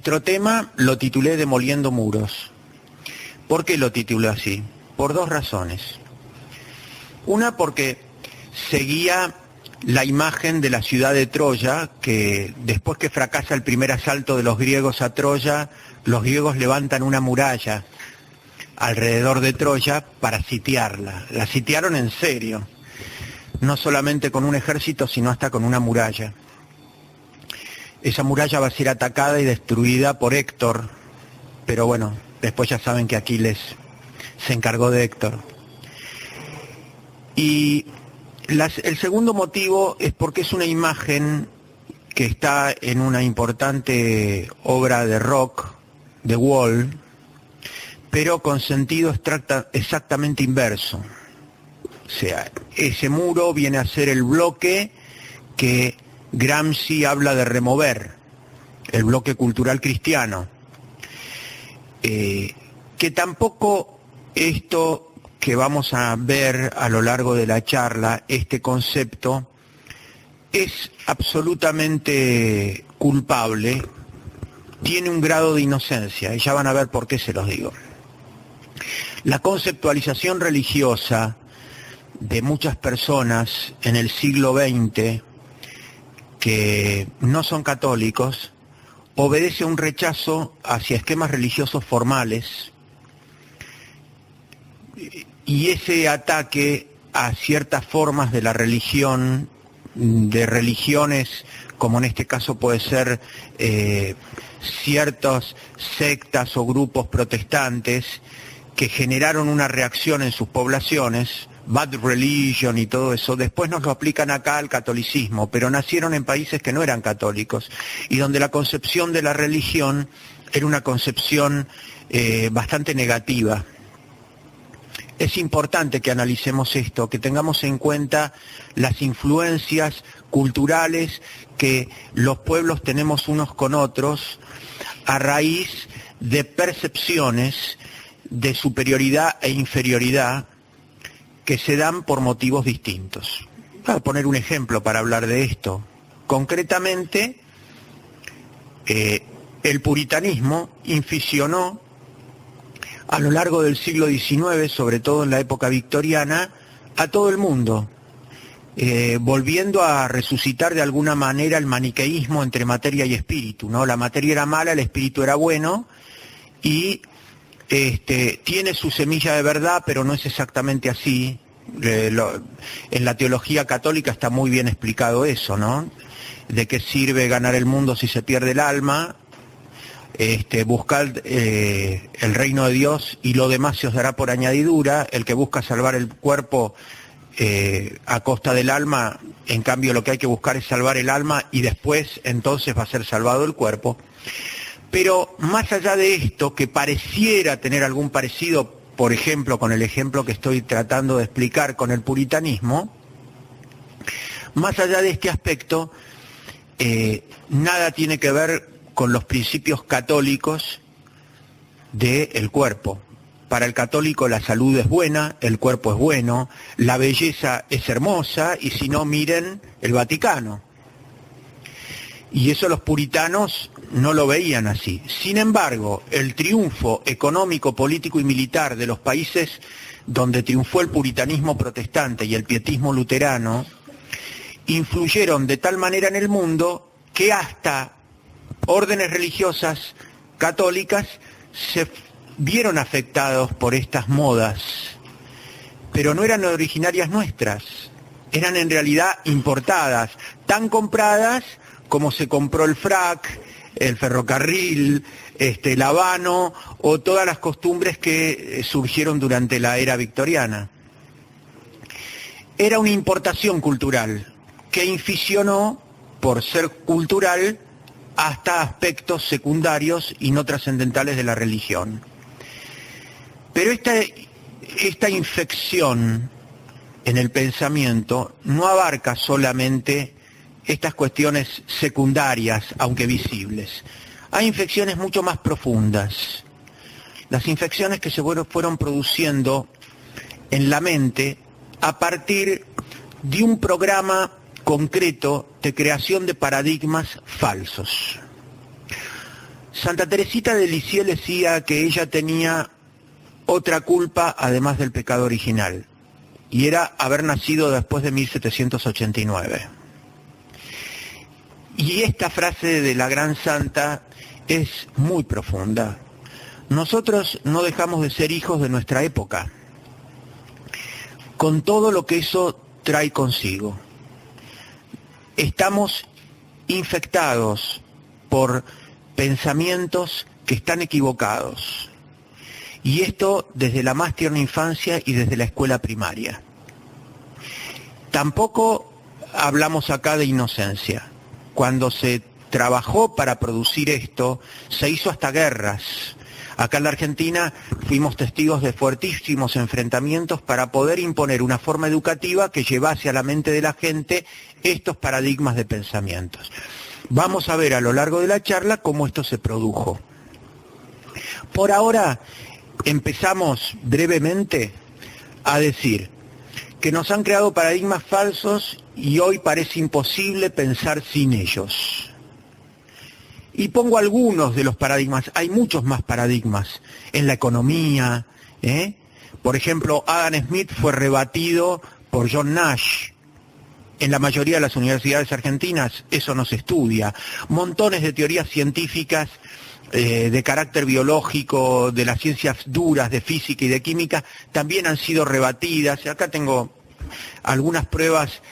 Nuestro tema lo titulé Demoliendo Muros. ¿Por qué lo titulé así? Por dos razones. Una, porque seguía la imagen de la ciudad de Troya, que después que fracasa el primer asalto de los griegos a Troya, los griegos levantan una muralla alrededor de Troya para sitiarla. La sitiaron en serio, no solamente con un ejército, sino hasta con una muralla. Esa muralla va a ser atacada y destruida por Héctor, pero bueno, después ya saben que Aquiles se encargó de Héctor. Y el segundo motivo es porque es una imagen que está en una importante obra de rock, The Wall, pero con sentido exactamente inverso. O sea, ese muro viene a ser el bloque que Gramsci habla de remover, el bloque cultural cristiano. Que tampoco esto que vamos a ver a lo largo de la charla, este concepto, es absolutamente culpable, tiene un grado de inocencia, y ya van a ver por qué se los digo. La conceptualización religiosa de muchas personas en el siglo XX que no son católicos obedece a un rechazo hacia esquemas religiosos formales, y ese ataque a ciertas formas de la religión, de religiones, como en este caso puede ser ciertas sectas o grupos protestantes que generaron una reacción en sus poblaciones, bad religion y todo eso, después nos lo aplican acá al catolicismo, pero nacieron en países que no eran católicos y donde la concepción de la religión era una concepción bastante negativa. Es importante que analicemos esto, que tengamos en cuenta las influencias culturales que los pueblos tenemos unos con otros a raíz de percepciones de superioridad e inferioridad que se dan por motivos distintos. Voy a poner un ejemplo para hablar de esto. Concretamente, el puritanismo inficionó a lo largo del siglo XIX, sobre todo en la época victoriana, a todo el mundo, volviendo a resucitar de alguna manera el maniqueísmo entre materia y espíritu, ¿no? La materia era mala, el espíritu era bueno, y tiene su semilla de verdad, pero no es exactamente así. En la teología católica está muy bien explicado eso, ¿no? De qué sirve ganar el mundo si se pierde el alma. Buscad el reino de Dios y lo demás se os dará por añadidura. El que busca salvar el cuerpo a costa del alma, en cambio lo que hay que buscar es salvar el alma y después entonces va a ser salvado el cuerpo. Pero más allá de esto, que pareciera tener algún parecido, por ejemplo, con el ejemplo que estoy tratando de explicar con el puritanismo, más allá de este aspecto, nada tiene que ver con los principios católicos del cuerpo. Para el católico la salud es buena, el cuerpo es bueno, la belleza es hermosa, y si no, miren el Vaticano. Y eso los puritanos no lo veían así. Sin embargo, el triunfo económico, político y militar de los países donde triunfó el puritanismo protestante y el pietismo luterano, influyeron de tal manera en el mundo que hasta órdenes religiosas católicas se vieron afectados por estas modas, pero no eran originarias nuestras, eran en realidad importadas, tan compradas como se compró el frac, el ferrocarril, el habano o todas las costumbres que surgieron durante la era victoriana. Era una importación cultural que inficionó, por ser cultural, hasta aspectos secundarios y no trascendentales de la religión. Pero esta infección en el pensamiento no abarca solamente estas cuestiones secundarias, aunque visibles. Hay infecciones mucho más profundas. Las infecciones que se fueron produciendo en la mente a partir de un programa concreto de creación de paradigmas falsos. Santa Teresita de Lisieux decía que ella tenía otra culpa además del pecado original, y era haber nacido después de 1789. Y esta frase de la gran santa es muy profunda. Nosotros no dejamos de ser hijos de nuestra época, con todo lo que eso trae consigo. Estamos infectados por pensamientos que están equivocados. Y esto desde la más tierna infancia y desde la escuela primaria. Tampoco hablamos acá de inocencia. Cuando se trabajó para producir esto, se hizo hasta guerras. Acá en la Argentina fuimos testigos de fuertísimos enfrentamientos para poder imponer una forma educativa que llevase a la mente de la gente estos paradigmas de pensamientos. Vamos a ver a lo largo de la charla cómo esto se produjo. Por ahora empezamos brevemente a decir que nos han creado paradigmas falsos y hoy parece imposible pensar sin ellos. Y pongo algunos de los paradigmas, hay muchos más paradigmas en la economía. Por ejemplo, Adam Smith fue rebatido por John Nash. En la mayoría de las universidades argentinas eso no se estudia. Montones de teorías científicas de carácter biológico, de las ciencias duras, de física y de química, también han sido rebatidas. Acá tengo algunas pruebas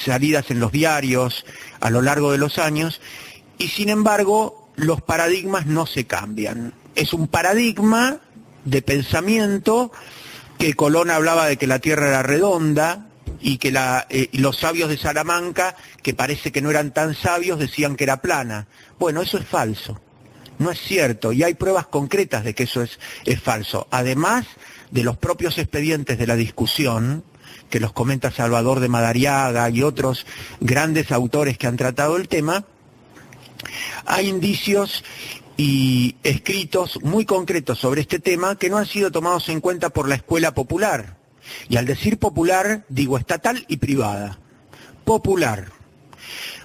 salidas en los diarios a lo largo de los años, y sin embargo los paradigmas no se cambian. Es un paradigma de pensamiento que Colón hablaba de que la Tierra era redonda, y que los sabios de Salamanca, que parece que no eran tan sabios, decían que era plana. Bueno, eso es falso, no es cierto, y hay pruebas concretas de que eso es falso. Además de los propios expedientes de la discusión, que los comenta Salvador de Madariaga y otros grandes autores que han tratado el tema, hay indicios y escritos muy concretos sobre este tema que no han sido tomados en cuenta por la escuela popular. Y al decir popular, digo estatal y privada. Popular.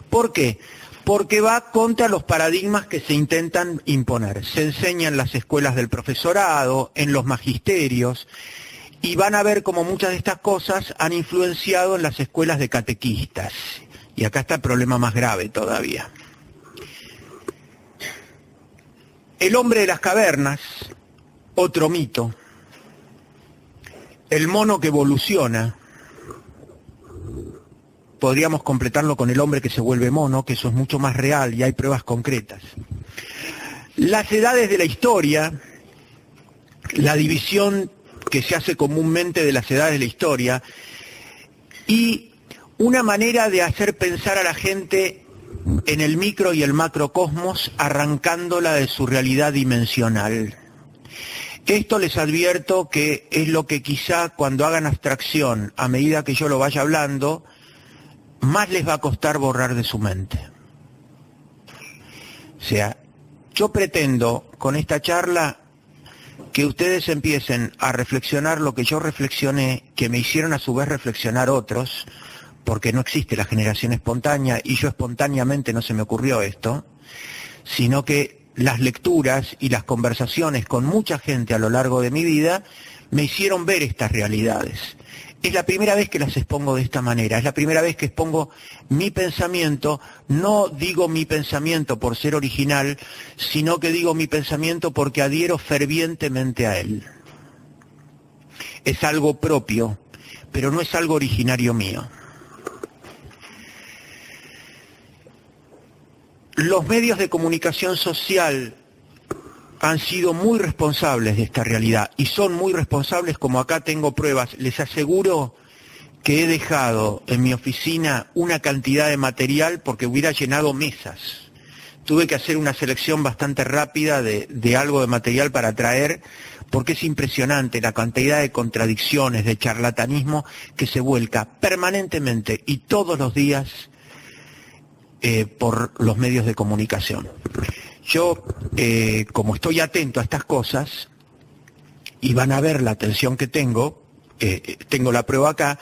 ¿Por qué? Porque va contra los paradigmas que se intentan imponer. Se enseña en las escuelas del profesorado, en los magisterios, y van a ver cómo muchas de estas cosas han influenciado en las escuelas de catequistas. Y acá está el problema más grave todavía. El hombre de las cavernas, otro mito. El mono que evoluciona, podríamos completarlo con el hombre que se vuelve mono, que eso es mucho más real y hay pruebas concretas. Las edades de la historia, la división que se hace comúnmente de las edades de la historia, y una manera de hacer pensar a la gente en el micro y el macrocosmos, arrancándola de su realidad dimensional. Esto les advierto que es lo que quizá cuando hagan abstracción, a medida que yo lo vaya hablando, más les va a costar borrar de su mente. O sea, yo pretendo con esta charla que ustedes empiecen a reflexionar lo que yo reflexioné, que me hicieron a su vez reflexionar otros, porque no existe la generación espontánea y yo espontáneamente no se me ocurrió esto, sino que las lecturas y las conversaciones con mucha gente a lo largo de mi vida me hicieron ver estas realidades. Es la primera vez que las expongo de esta manera, es la primera vez que expongo mi pensamiento. No digo mi pensamiento por ser original, sino que digo mi pensamiento porque adhiero fervientemente a él. Es algo propio, pero no es algo originario mío. Los medios de comunicación social han sido muy responsables de esta realidad y son muy responsables, como acá tengo pruebas. Les aseguro que he dejado en mi oficina una cantidad de material porque hubiera llenado mesas. Tuve que hacer una selección bastante rápida de algo de material para traer, porque es impresionante la cantidad de contradicciones, de charlatanismo que se vuelca permanentemente y todos los días por los medios de comunicación. Yo, como estoy atento a estas cosas, y van a ver la atención que tengo la prueba acá,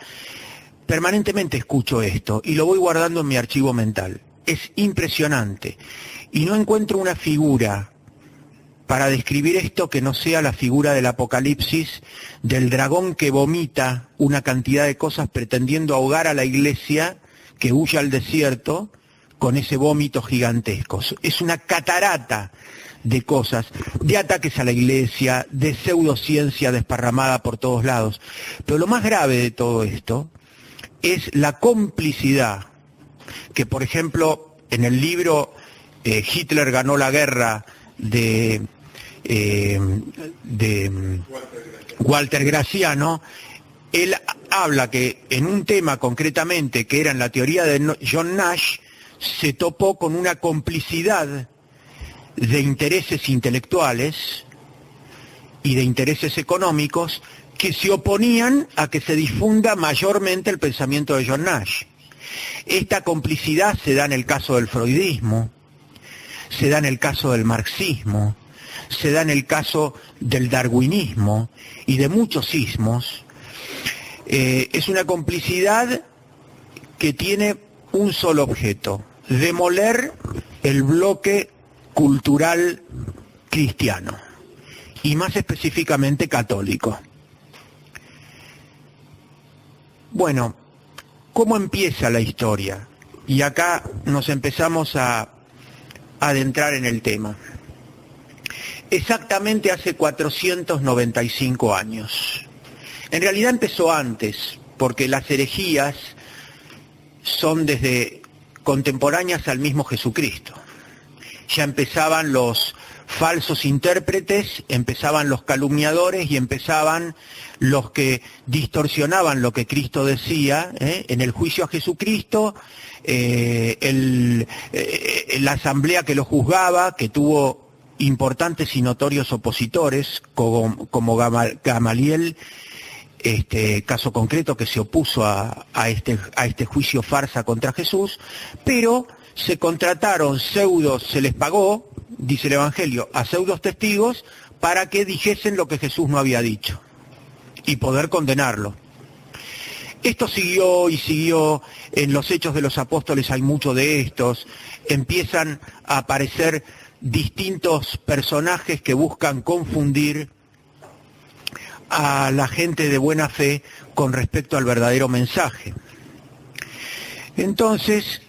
permanentemente escucho esto y lo voy guardando en mi archivo mental. es impresionante. Y no encuentro una figura para describir esto que no sea la figura del Apocalipsis, del dragón que vomita una cantidad de cosas pretendiendo ahogar a la iglesia que huye al desierto con ese vómito gigantesco. Es una catarata de cosas, de ataques a la iglesia, de pseudociencia desparramada por todos lados. Pero lo más grave de todo esto es la complicidad que, por ejemplo, en el libro Hitler ganó la guerra de Walter Graciano, él habla que en un tema concretamente, que era en la teoría de John Nash, se topó con una complicidad de intereses intelectuales y de intereses económicos que se oponían a que se difunda mayormente el pensamiento de John Nash. Esta complicidad se da en el caso del freudismo, se da en el caso del marxismo, se da en el caso del darwinismo y de muchos ismos. Es una complicidad que tiene un solo objeto: demoler el bloque cultural cristiano, y más específicamente católico. Bueno, ¿cómo empieza la historia? Y acá nos empezamos a adentrar en el tema. Exactamente hace 495 años. En realidad empezó antes, porque las herejías son desde contemporáneas al mismo Jesucristo. Ya empezaban los falsos intérpretes, empezaban los calumniadores y empezaban los que distorsionaban lo que Cristo decía, en el juicio a Jesucristo, la asamblea que lo juzgaba, que tuvo importantes y notorios opositores, como Gamaliel, caso concreto que se opuso a este juicio farsa contra Jesús, pero se contrataron se les pagó, dice el Evangelio, a pseudos testigos para que dijesen lo que Jesús no había dicho y poder condenarlo. Esto siguió y siguió. En los Hechos de los Apóstoles hay mucho de estos. Empiezan a aparecer distintos personajes que buscan confundir a la gente de buena fe con respecto al verdadero mensaje. Entonces,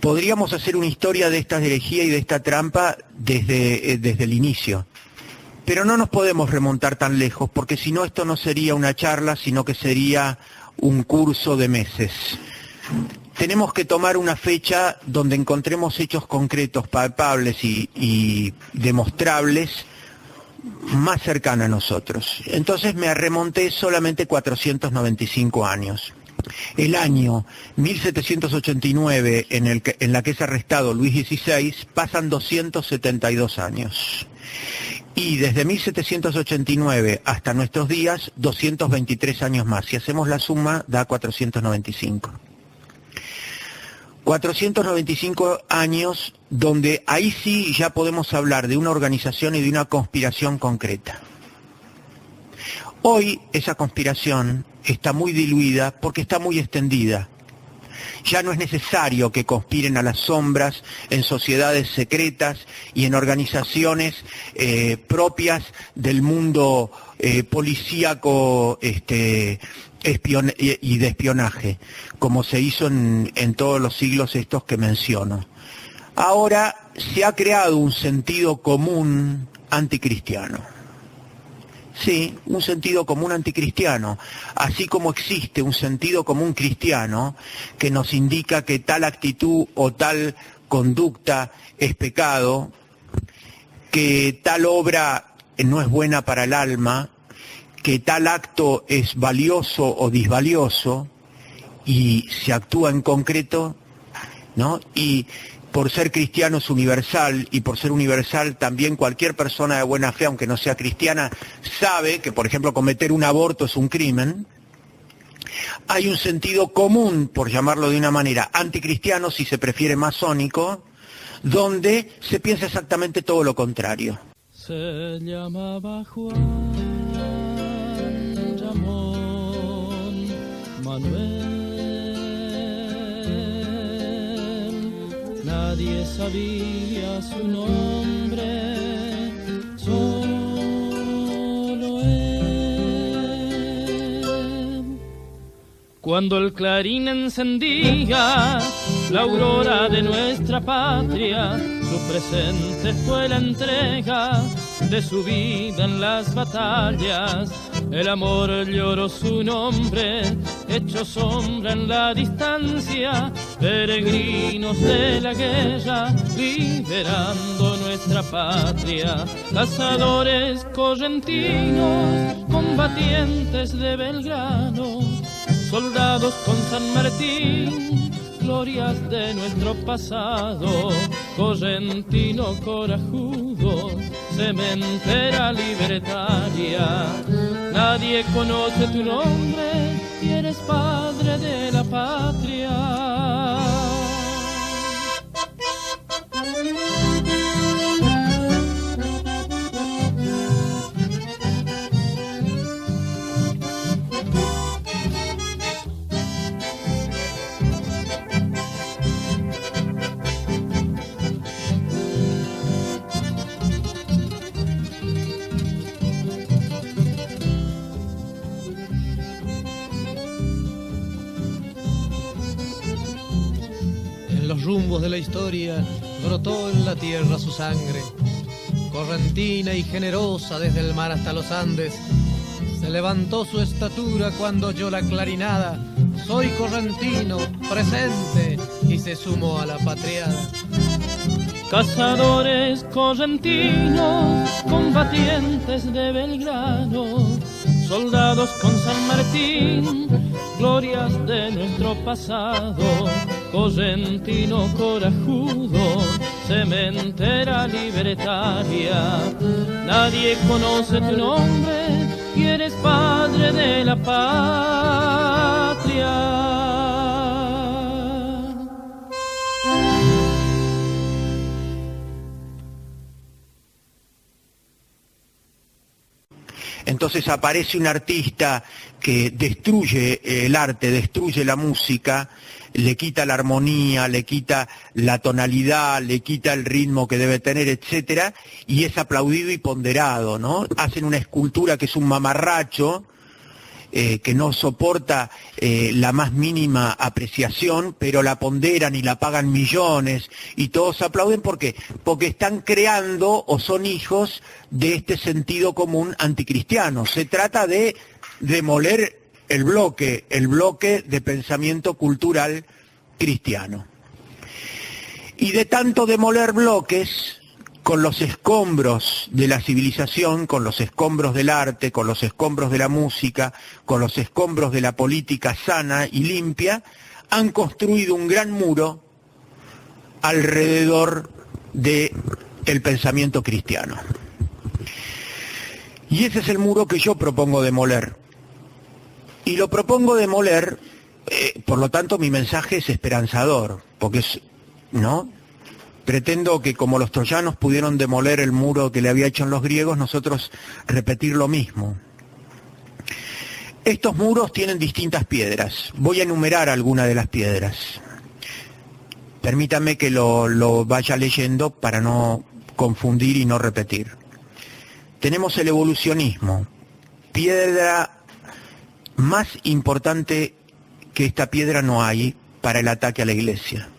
podríamos hacer una historia de esta herejía y de esta trampa desde el inicio. Pero no nos podemos remontar tan lejos, porque si no esto no sería una charla, sino que sería un curso de meses. Tenemos que tomar una fecha donde encontremos hechos concretos, palpables y demostrables, más cercana a nosotros. Entonces me remonté solamente 495 años. El año 1789, en la que es arrestado Luis XVI, pasan 272 años. Y desde 1789 hasta nuestros días, 223 años más. Si hacemos la suma, da 495. 495 años donde ahí sí ya podemos hablar de una organización y de una conspiración concreta. Hoy esa conspiración está muy diluida porque está muy extendida. Ya no es necesario que conspiren a las sombras en sociedades secretas y en organizaciones propias del mundo policíaco y de espionaje, como se hizo en todos los siglos estos que menciono. Ahora se ha creado un sentido común anticristiano. Sí, un sentido común anticristiano, así como existe un sentido común cristiano que nos indica que tal actitud o tal conducta es pecado, que tal obra no es buena para el alma, que tal acto es valioso o disvalioso, y se actúa en concreto, ¿no? Y por ser cristiano es universal, y por ser universal también cualquier persona de buena fe, aunque no sea cristiana, sabe que, por ejemplo, cometer un aborto es un crimen. Hay un sentido común, por llamarlo de una manera, anticristiano, si se prefiere masónico, donde se piensa exactamente todo lo contrario. Se llamaba Juan Ramón Manuel, nadie sabía su nombre, solo él. Cuando el clarín encendía la aurora de nuestra patria, su presente fue la entrega de su vida en las batallas. El amor lloró su nombre, hecho sombra en la distancia, peregrinos de la guerra, liberando nuestra patria. Cazadores correntinos, combatientes de Belgrano, soldados con San Martín, glorias de nuestro pasado. Correntino corajudo, cementera libertaria, nadie conoce tu nombre y eres padre de la patria. Los rumbos de la historia brotó en la tierra su sangre, correntina y generosa desde el mar hasta los Andes. Se levantó su estatura cuando oyó la clarinada, soy correntino, presente, y se sumó a la patriada. Cazadores correntinos, combatientes de Belgrano, soldados con San Martín, glorias de nuestro pasado. Correntino corajudo, cementera libertaria, nadie conoce tu nombre y eres padre de la patria. Entonces aparece un artista que destruye el arte, destruye la música, le quita la armonía, le quita la tonalidad, le quita el ritmo que debe tener, etcétera, y es aplaudido y ponderado, ¿no? Hacen una escultura que es un mamarracho, que no soporta la más mínima apreciación, pero la ponderan y la pagan millones, y todos aplauden porque están creando o son hijos de este sentido común anticristiano. Se trata de demoler el bloque de pensamiento cultural cristiano. Y de tanto demoler bloques, con los escombros de la civilización, con los escombros del arte, con los escombros de la música, con los escombros de la política sana y limpia, han construido un gran muro alrededor del pensamiento cristiano. Y ese es el muro que yo propongo demoler. Y lo propongo demoler, por lo tanto mi mensaje es esperanzador, porque es, ¿no? Pretendo que como los troyanos pudieron demoler el muro que le había hecho los griegos, nosotros repetir lo mismo. Estos muros tienen distintas piedras. Voy a enumerar algunas de las piedras. Permítame que lo vaya leyendo para no confundir y no repetir. Tenemos el evolucionismo, piedra más importante que esta piedra no hay para el ataque a la Iglesia.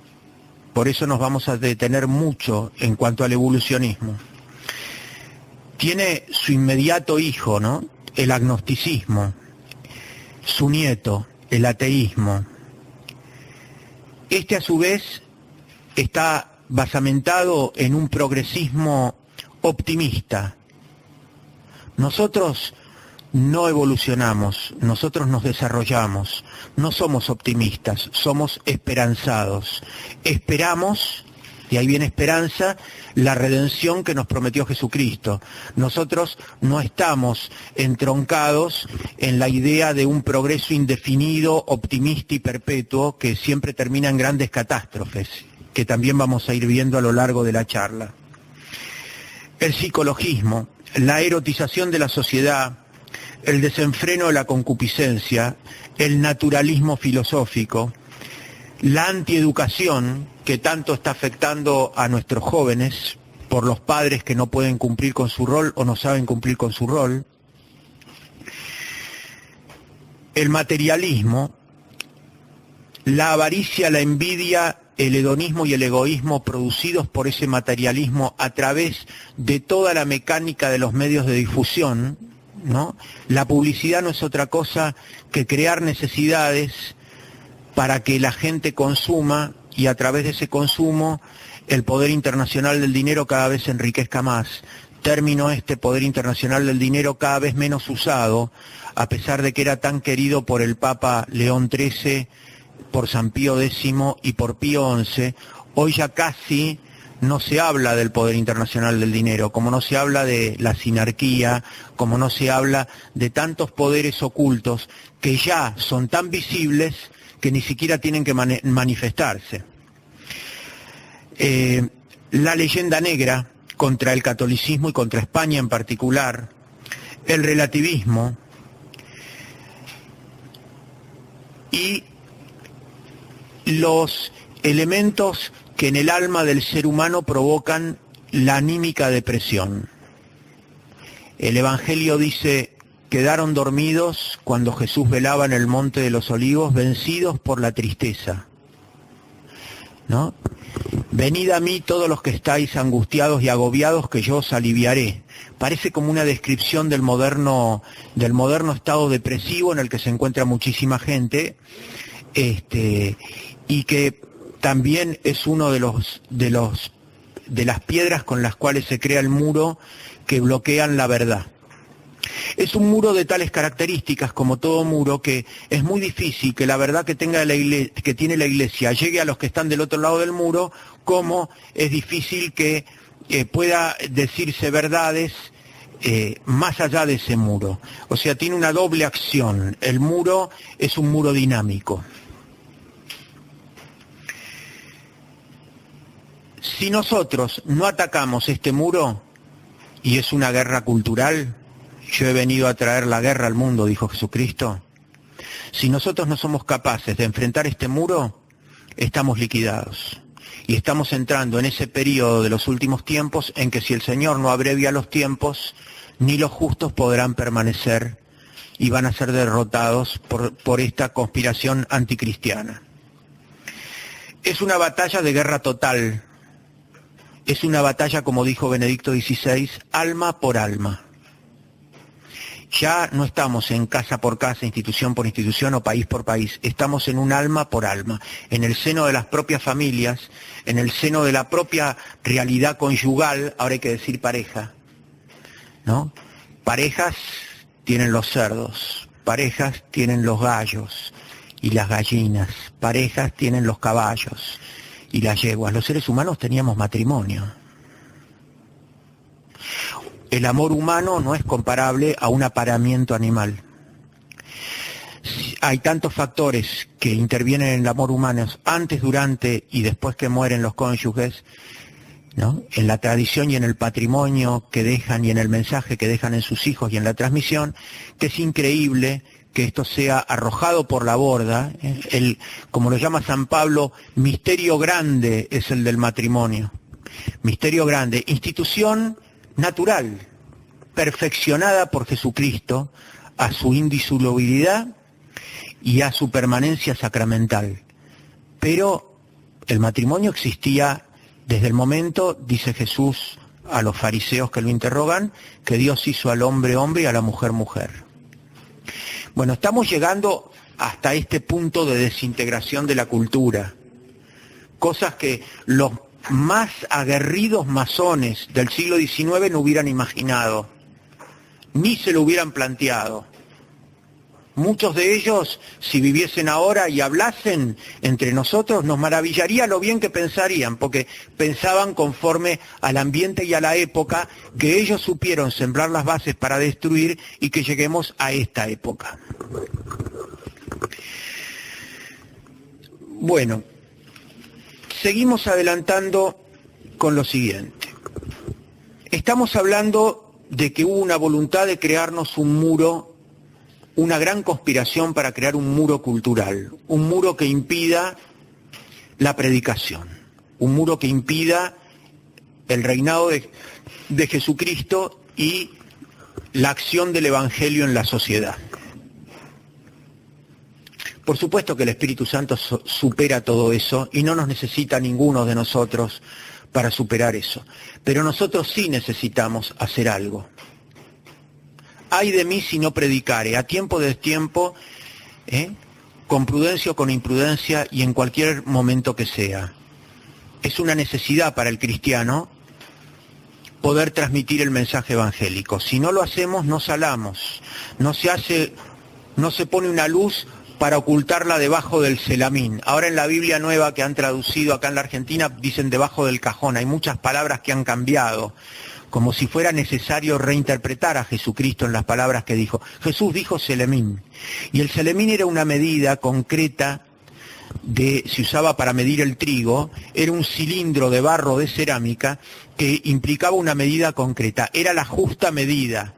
Por eso nos vamos a detener mucho en cuanto al evolucionismo. Tiene su inmediato hijo, ¿no? El agnosticismo, su nieto, el ateísmo. Este a su vez está basamentado en un progresismo optimista. Nosotros no evolucionamos, nosotros nos desarrollamos, no somos optimistas, somos esperanzados. Esperamos, y ahí viene esperanza, la redención que nos prometió Jesucristo. Nosotros no estamos entroncados en la idea de un progreso indefinido, optimista y perpetuo, que siempre termina en grandes catástrofes, que también vamos a ir viendo a lo largo de la charla. El psicologismo, la erotización de la sociedad, el desenfreno de la concupiscencia, el naturalismo filosófico, la antieducación que tanto está afectando a nuestros jóvenes por los padres que no pueden cumplir con su rol o no saben cumplir con su rol, el materialismo, la avaricia, la envidia, el hedonismo y el egoísmo producidos por ese materialismo a través de toda la mecánica de los medios de difusión, ¿no? La publicidad no es otra cosa que crear necesidades para que la gente consuma, y a través de ese consumo el poder internacional del dinero cada vez se enriquezca más. Término este, poder internacional del dinero, cada vez menos usado, a pesar de que era tan querido por el Papa León XIII, por San Pío X y por Pío XI. Hoy ya casi no se habla del poder internacional del dinero, como no se habla de la sinarquía, como no se habla de tantos poderes ocultos que ya son tan visibles que ni siquiera tienen que manifestarse. La leyenda negra contra el catolicismo y contra España en particular, el relativismo y los elementos que en el alma del ser humano provocan la anímica depresión. El Evangelio dice: quedaron dormidos cuando Jesús velaba en el Monte de los Olivos, vencidos por la tristeza, ¿no? Venid a mí todos los que estáis angustiados y agobiados, que yo os aliviaré. Parece como una descripción del moderno estado depresivo en el que se encuentra muchísima gente, y que también es uno de las piedras con las cuales se crea el muro que bloquean la verdad. Es un muro de tales características, como todo muro, que es muy difícil que la verdad que tiene la Iglesia llegue a los que están del otro lado del muro, como es difícil que pueda decirse verdades más allá de ese muro. O sea, tiene una doble acción. El muro es un muro dinámico. Si nosotros no atacamos este muro, y es una guerra cultural, yo he venido a traer la guerra al mundo, dijo Jesucristo. Si nosotros no somos capaces de enfrentar este muro, estamos liquidados. Y estamos entrando en ese periodo de los últimos tiempos en que si el Señor no abrevia los tiempos, ni los justos podrán permanecer y van a ser derrotados por esta conspiración anticristiana. Es una batalla de guerra total. Es una batalla, como dijo Benedicto XVI, alma por alma. Ya no estamos en casa por casa, institución por institución o país por país. Estamos en un alma por alma, en el seno de las propias familias, en el seno de la propia realidad conyugal. Ahora hay que decir pareja, ¿no? Parejas tienen los cerdos, parejas tienen los gallos y las gallinas, parejas tienen los caballos y las yeguas. Los seres humanos teníamos matrimonio. El amor humano no es comparable a un apareamiento animal. Hay tantos factores que intervienen en el amor humano antes, durante y después que mueren los cónyuges, ¿no? En la tradición y en el patrimonio que dejan y en el mensaje que dejan en sus hijos y en la transmisión, que es increíble que esto sea arrojado por la borda. Como lo llama San Pablo, misterio grande es el del matrimonio. Misterio grande, institución natural, perfeccionada por Jesucristo a su indisolubilidad y a su permanencia sacramental. Pero el matrimonio existía desde el momento, dice Jesús a los fariseos que lo interrogan, que Dios hizo al hombre hombre y a la mujer mujer. Bueno, estamos llegando hasta este punto de desintegración de la cultura, cosas que los más aguerridos masones del siglo XIX no hubieran imaginado, ni se lo hubieran planteado. Muchos de ellos, si viviesen ahora y hablasen entre nosotros, nos maravillaría lo bien que pensarían, porque pensaban conforme al ambiente y a la época que ellos supieron sembrar las bases para destruir y que lleguemos a esta época. Bueno, seguimos adelantando con lo siguiente. Estamos hablando de que hubo una voluntad de crearnos un muro, una gran conspiración para crear un muro cultural, un muro que impida la predicación, un muro que impida el reinado de Jesucristo y la acción del Evangelio en la sociedad. Por supuesto que el Espíritu Santo supera todo eso y no nos necesita ninguno de nosotros para superar eso. Pero nosotros sí necesitamos hacer algo. Ay de mí si no predicare, a tiempo de destiempo, con prudencia o con imprudencia y en cualquier momento que sea. Es una necesidad para el cristiano poder transmitir el mensaje evangélico. Si no lo hacemos, no salamos. No se pone una luz para ocultarla debajo del celamín. Ahora en la Biblia nueva que han traducido acá en la Argentina dicen debajo del cajón. Hay muchas palabras que han cambiado, como si fuera necesario reinterpretar a Jesucristo en las palabras que dijo. Jesús dijo celemín, y el celemín era una medida concreta se usaba para medir el trigo, era un cilindro de barro de cerámica que implicaba una medida concreta, era la justa medida.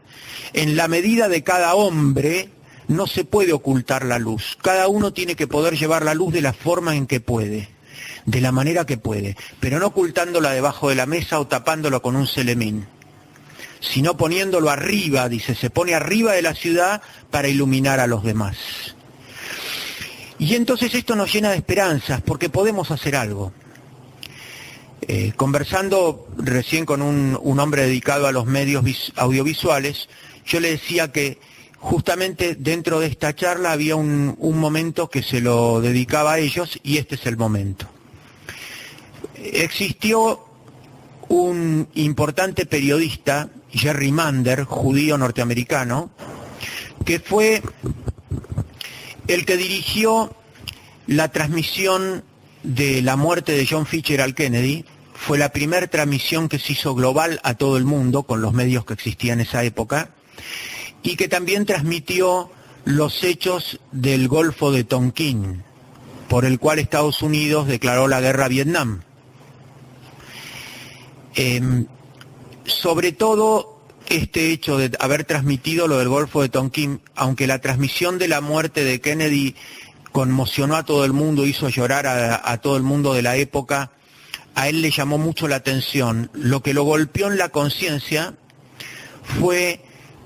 En la medida de cada hombre no se puede ocultar la luz. Cada uno tiene que poder llevar la luz de la forma en que puede, de la manera que puede, pero no ocultándola debajo de la mesa o tapándolo con un celemín, sino poniéndolo arriba, dice, se pone arriba de la ciudad para iluminar a los demás. Y entonces esto nos llena de esperanzas, porque podemos hacer algo. Conversando recién con un hombre dedicado a los medios audiovisuales, yo le decía que justamente dentro de esta charla había un momento que se lo dedicaba a ellos, y este es el momento. Existió un importante periodista, Jerry Mander, judío norteamericano, que fue el que dirigió la transmisión de la muerte de John Fitzgerald Kennedy. Fue la primera transmisión que se hizo global a todo el mundo con los medios que existían en esa época, y que también transmitió los hechos del Golfo de Tonkin, por el cual Estados Unidos declaró la guerra a Vietnam. Sobre todo este hecho de haber transmitido lo del Golfo de Tonkin, aunque la transmisión de la muerte de Kennedy conmocionó a todo el mundo, hizo llorar a todo el mundo de la época, a él le llamó mucho la atención. Lo que lo golpeó en la conciencia fue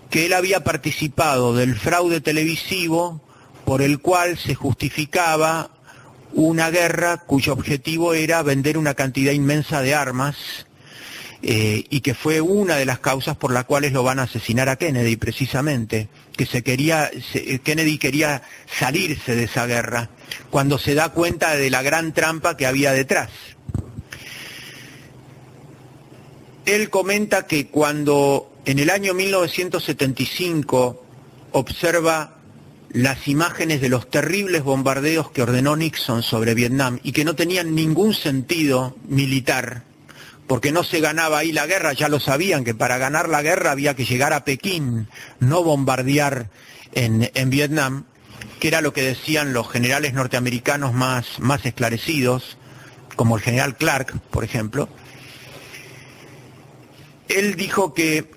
que él había participado del fraude televisivo por el cual se justificaba una guerra cuyo objetivo era vender una cantidad inmensa de armas, y que fue una de las causas por las cuales lo van a asesinar a Kennedy, precisamente, que Kennedy quería salirse de esa guerra, cuando se da cuenta de la gran trampa que había detrás. Él comenta que cuando en el año 1975 observa las imágenes de los terribles bombardeos que ordenó Nixon sobre Vietnam y que no tenían ningún sentido militar, porque no se ganaba ahí la guerra, ya lo sabían, que para ganar la guerra había que llegar a Pekín, no bombardear en Vietnam, que era lo que decían los generales norteamericanos más esclarecidos, como el general Clark, por ejemplo. Él dijo que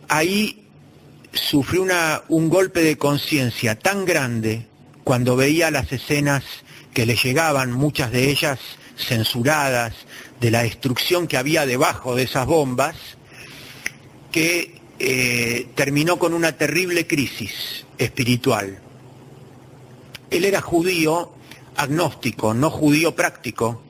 ahí sufrió un golpe de conciencia tan grande cuando veía las escenas que le llegaban, muchas de ellas censuradas, de la destrucción que había debajo de esas bombas, que terminó con una terrible crisis espiritual. Él era judío agnóstico, no judío práctico,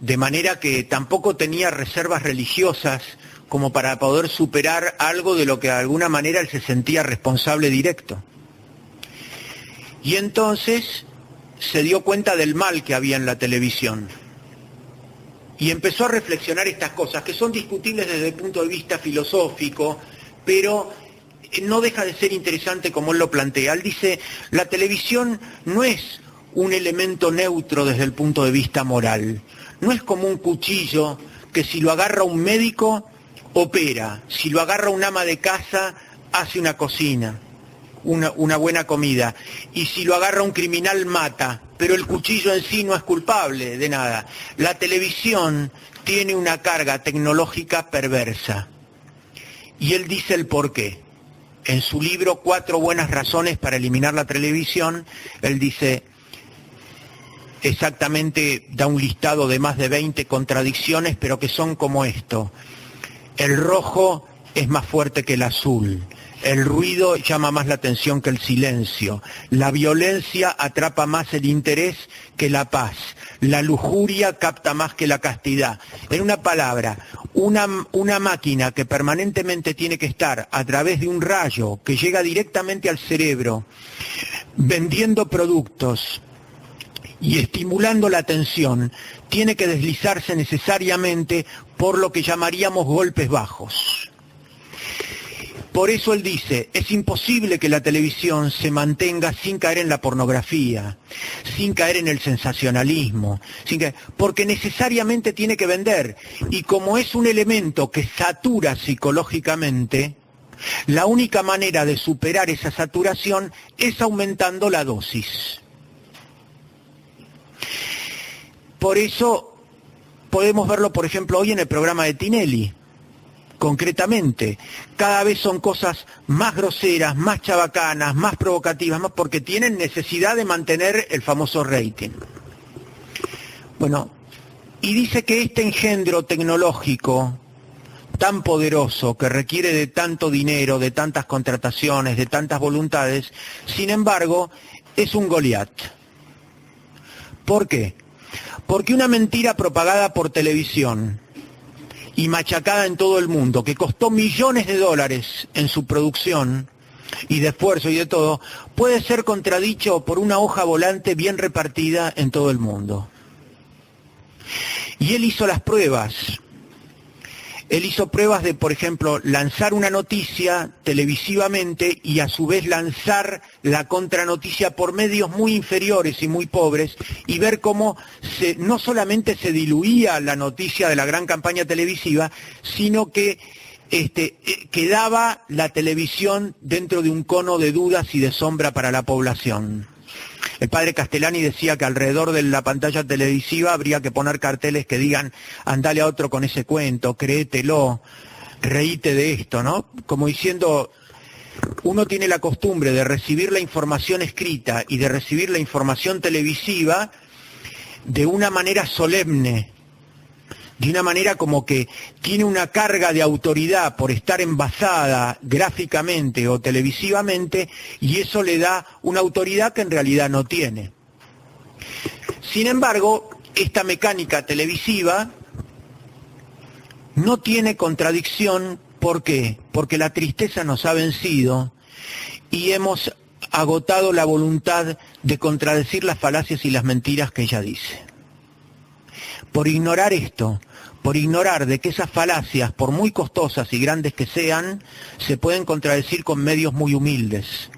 de manera que tampoco tenía reservas religiosas como para poder superar algo de lo que de alguna manera él se sentía responsable directo. Y entonces se dio cuenta del mal que había en la televisión y empezó a reflexionar estas cosas, que son discutibles desde el punto de vista filosófico, pero no deja de ser interesante como él lo plantea. Él dice, la televisión no es un elemento neutro desde el punto de vista moral, no es como un cuchillo que si lo agarra un médico opera, si lo agarra un ama de casa hace una cocina, una buena comida, y si lo agarra un criminal mata, pero el cuchillo en sí no es culpable de nada. La televisión tiene una carga tecnológica perversa, y él dice el porqué. En su libro 4 buenas razones para eliminar la televisión, él dice, exactamente, da un listado de más de 20 contradicciones, pero que son como esto. El rojo es más fuerte que el azul. El ruido llama más la atención que el silencio. La violencia atrapa más el interés que la paz. La lujuria capta más que la castidad. En una palabra, una máquina que permanentemente tiene que estar a través de un rayo que llega directamente al cerebro, vendiendo productos y estimulando la atención, tiene que deslizarse necesariamente por lo que llamaríamos golpes bajos. Por eso él dice, es imposible que la televisión se mantenga sin caer en la pornografía, sin caer en el sensacionalismo, porque necesariamente tiene que vender. Y como es un elemento que satura psicológicamente, la única manera de superar esa saturación es aumentando la dosis. Por eso podemos verlo, por ejemplo, hoy en el programa de Tinelli. Concretamente, cada vez son cosas más groseras, más chabacanas, más provocativas, más porque tienen necesidad de mantener el famoso rating. Bueno, y dice que este engendro tecnológico tan poderoso, que requiere de tanto dinero, de tantas contrataciones, de tantas voluntades, sin embargo, es un Goliat. ¿Por qué? Porque una mentira propagada por televisión y machacada en todo el mundo, que costó millones de dólares en su producción y de esfuerzo y de todo, puede ser contradicho por una hoja volante bien repartida en todo el mundo. Y él hizo las pruebas. Él hizo pruebas de, por ejemplo, lanzar una noticia televisivamente y a su vez lanzar la contranoticia por medios muy inferiores y muy pobres y ver cómo no solamente se diluía la noticia de la gran campaña televisiva, sino que quedaba la televisión dentro de un cono de dudas y de sombra para la población. El padre Castellani decía que alrededor de la pantalla televisiva habría que poner carteles que digan, andale a otro con ese cuento, créetelo, reíte de esto, ¿no? Como diciendo, uno tiene la costumbre de recibir la información escrita y de recibir la información televisiva de una manera solemne, de una manera como que tiene una carga de autoridad por estar envasada gráficamente o televisivamente, y eso le da una autoridad que en realidad no tiene. Sin embargo, esta mecánica televisiva no tiene contradicción. ¿Por qué? Porque la tristeza nos ha vencido y hemos agotado la voluntad de contradecir las falacias y las mentiras que ella dice. Por ignorar esto, por ignorar de que esas falacias, por muy costosas y grandes que sean, se pueden contradecir con medios muy humildes.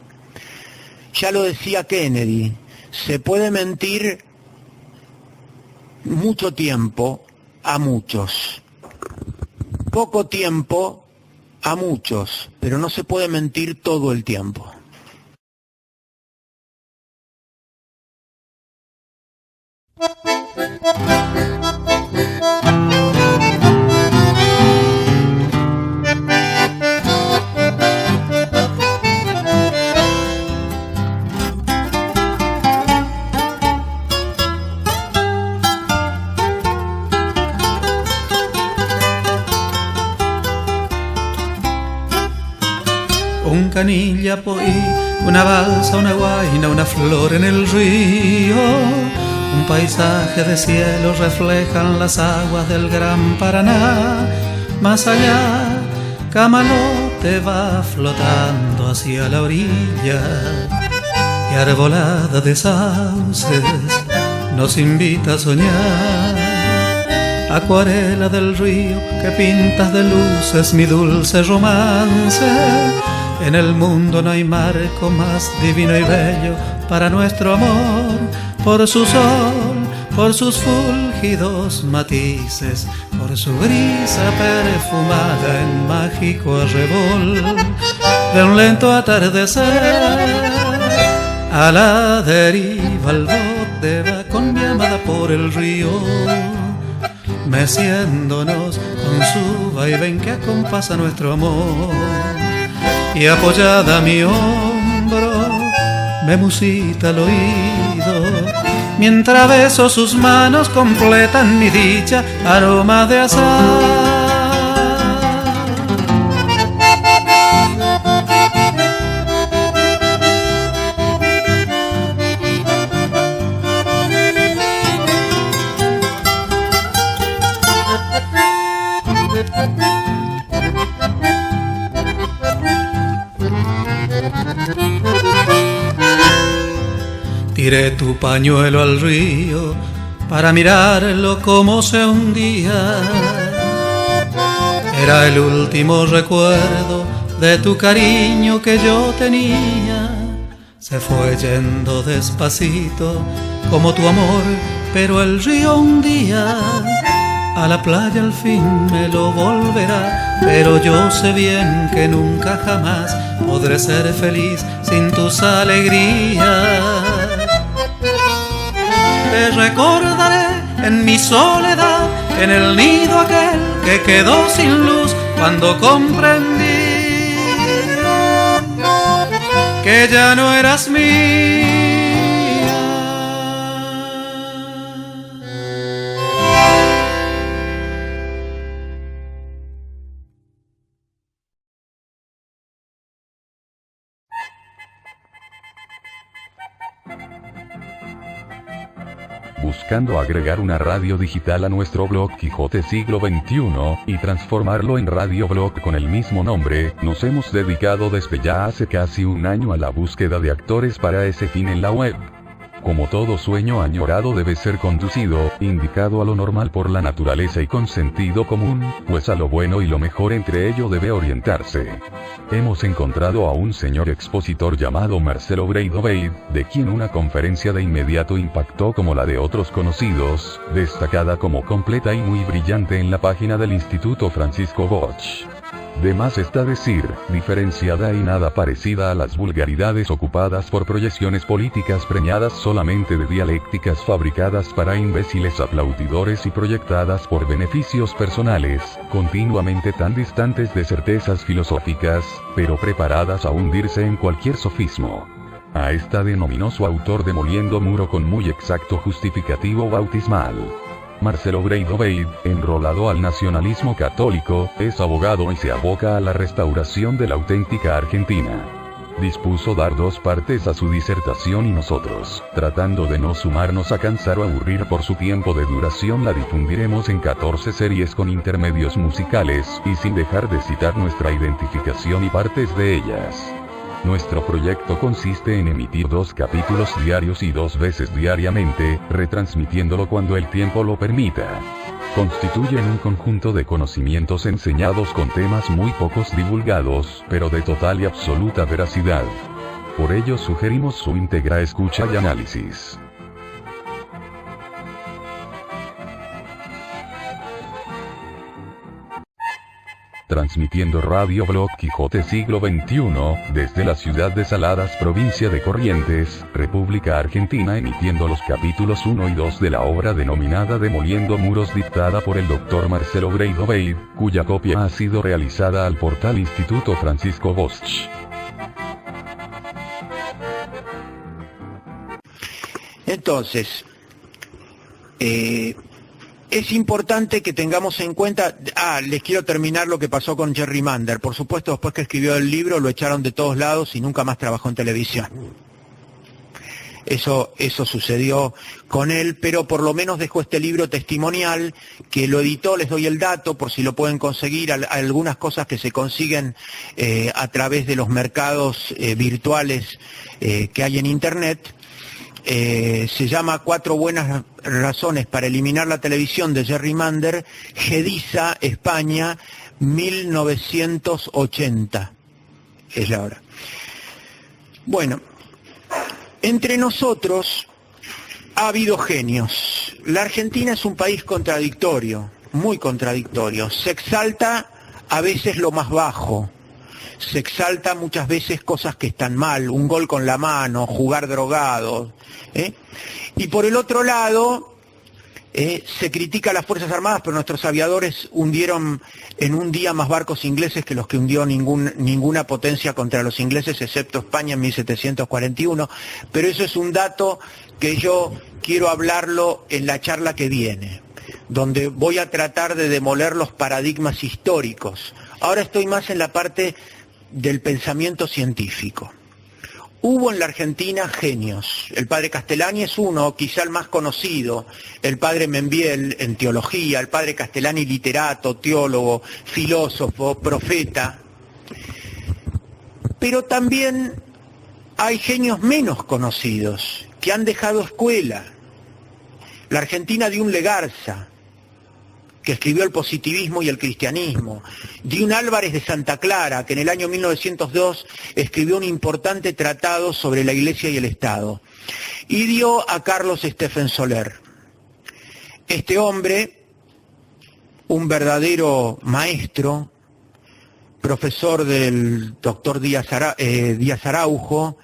Ya lo decía Kennedy, se puede mentir mucho tiempo a muchos, poco tiempo a muchos, pero no se puede mentir todo el tiempo. Un canilla poí, una balsa, una guaina, una flor en el río, un paisaje de cielo reflejan las aguas del gran Paraná. Más allá, Camalote va flotando hacia la orilla y arbolada de sauces nos invita a soñar. Acuarela del río que pintas de luces mi dulce romance. En el mundo no hay marco más divino y bello para nuestro amor, por su sol, por sus fúlgidos matices, por su brisa perfumada en mágico arrebol de un lento atardecer. A la deriva el bote va con mi amada por el río, meciéndonos con su vaivén que acompasa nuestro amor. Y apoyada a mi hombro me musita al oído mientras beso sus manos completan mi dicha, aroma de azahar. Tiré tu pañuelo al río para mirarlo como se hundía. Era el último recuerdo de tu cariño que yo tenía. Se fue yendo despacito como tu amor, pero el río un día a la playa al fin me lo volverá. Pero yo sé bien que nunca jamás podré ser feliz sin tus alegrías. Te recordaré en mi soledad, en el nido aquel que quedó sin luz, cuando comprendí que ya no eras mía. Buscando agregar una radio digital a nuestro blog Quijote Siglo XXI, y transformarlo en Radio Blog con el mismo nombre, nos hemos dedicado desde ya hace casi un año a la búsqueda de actores para ese fin en la web. Como todo sueño añorado debe ser conducido, indicado a lo normal por la naturaleza y con sentido común, pues a lo bueno y lo mejor entre ello debe orientarse. Hemos encontrado a un señor expositor llamado Marcelo Breidoveid, de quien una conferencia de inmediato impactó como la de otros conocidos, destacada como completa y muy brillante en la página del Instituto Francisco Bosch. De más está decir, diferenciada y nada parecida a las vulgaridades ocupadas por proyecciones políticas preñadas solamente de dialécticas fabricadas para imbéciles aplaudidores y proyectadas por beneficios personales, continuamente tan distantes de certezas filosóficas, pero preparadas a hundirse en cualquier sofismo. A esta denominó su autor demoliendo muro con muy exacto justificativo bautismal. Marcelo Breidoveid, enrolado al nacionalismo católico, es abogado y se aboca a la restauración de la auténtica Argentina. Dispuso dar 2 partes a su disertación y nosotros, tratando de no sumarnos a cansar o aburrir por su tiempo de duración, la difundiremos en 14 series con intermedios musicales, y sin dejar de citar nuestra identificación y partes de ellas. Nuestro proyecto consiste en emitir 2 capítulos diarios y 2 veces diariamente, retransmitiéndolo cuando el tiempo lo permita. Constituyen un conjunto de conocimientos enseñados con temas muy pocos divulgados, pero de total y absoluta veracidad. Por ello sugerimos su íntegra escucha y análisis. Transmitiendo Radio Blog Quijote Siglo XXI, desde la ciudad de Saladas, provincia de Corrientes, República Argentina, emitiendo los capítulos 1 y 2 de la obra denominada Demoliendo Muros, dictada por el Dr. Marcelo Breidoveid, cuya copia ha sido realizada al portal Instituto Francisco Bosch. Entonces, es importante que tengamos en cuenta, les quiero terminar lo que pasó con Jerry Mander. Por supuesto, después que escribió el libro lo echaron de todos lados y nunca más trabajó en televisión. Eso sucedió con él, pero por lo menos dejó este libro testimonial, que lo editó, les doy el dato por si lo pueden conseguir, algunas cosas que se consiguen a través de los mercados virtuales que hay en Internet. Se llama 4 buenas razones para eliminar la televisión, de Jerry Mander, Gediza, España, 1980. Es la hora. Bueno, entre nosotros ha habido genios. La Argentina es un país contradictorio, muy contradictorio. Se exalta a veces lo más bajo. Se exalta muchas veces cosas que están mal, un gol con la mano, jugar drogado, Y por el otro lado, se critica a las Fuerzas Armadas, pero nuestros aviadores hundieron en un día más barcos ingleses que los que hundió ninguna potencia contra los ingleses, excepto España en 1741, pero eso es un dato que yo quiero hablarlo en la charla que viene, donde voy a tratar de demoler los paradigmas históricos. Ahora estoy más en la parte del pensamiento científico. Hubo en la Argentina genios. El padre Castellani es uno, quizá el más conocido. El padre Membiel en teología, el padre Castellani literato, teólogo, filósofo, profeta. Pero también hay genios menos conocidos que han dejado escuela. La Argentina de un Legarza, que escribió el positivismo y el cristianismo, de un Álvarez de Santa Clara, que en el año 1902 escribió un importante tratado sobre la Iglesia y el Estado, y dio a Carlos Stephen Soler. Este hombre, un verdadero maestro, profesor del doctor Díaz Araujo,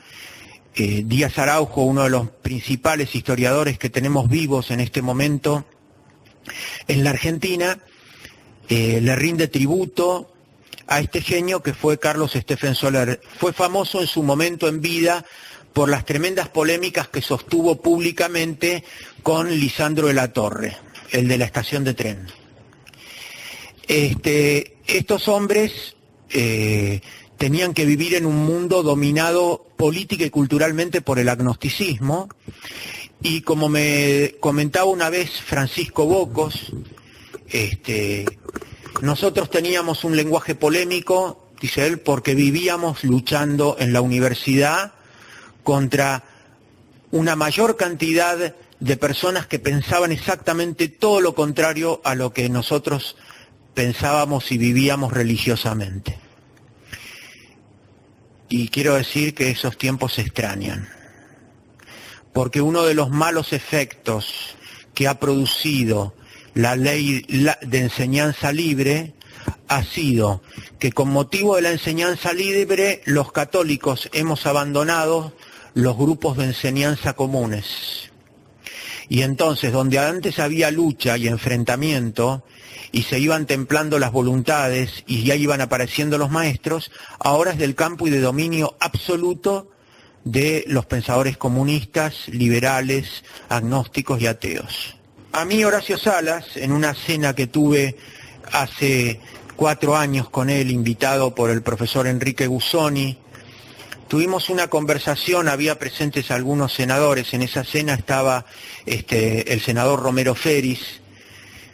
uno de los principales historiadores que tenemos vivos en este momento en la Argentina, le rinde tributo a este genio que fue Carlos Stephen Soler. Fue famoso en su momento en vida por las tremendas polémicas que sostuvo públicamente con Lisandro de la Torre, el de la estación de tren. Estos hombres tenían que vivir en un mundo dominado política y culturalmente por el agnosticismo, y como me comentaba una vez Francisco Bocos, nosotros teníamos un lenguaje polémico, dice él, porque vivíamos luchando en la universidad contra una mayor cantidad de personas que pensaban exactamente todo lo contrario a lo que nosotros pensábamos y vivíamos religiosamente. Y quiero decir que esos tiempos se extrañan, porque uno de los malos efectos que ha producido la ley de enseñanza libre ha sido que con motivo de la enseñanza libre los católicos hemos abandonado los grupos de enseñanza comunes. Y entonces, donde antes había lucha y enfrentamiento, y se iban templando las voluntades y ya iban apareciendo los maestros, ahora es del campo y de dominio absoluto de los pensadores comunistas, liberales, agnósticos y ateos. A mí Horacio Salas, en una cena que tuve hace 4 años con él, invitado por el profesor Enrique Guzzoni, tuvimos una conversación, había presentes algunos senadores, en esa cena estaba el senador Romero Feris.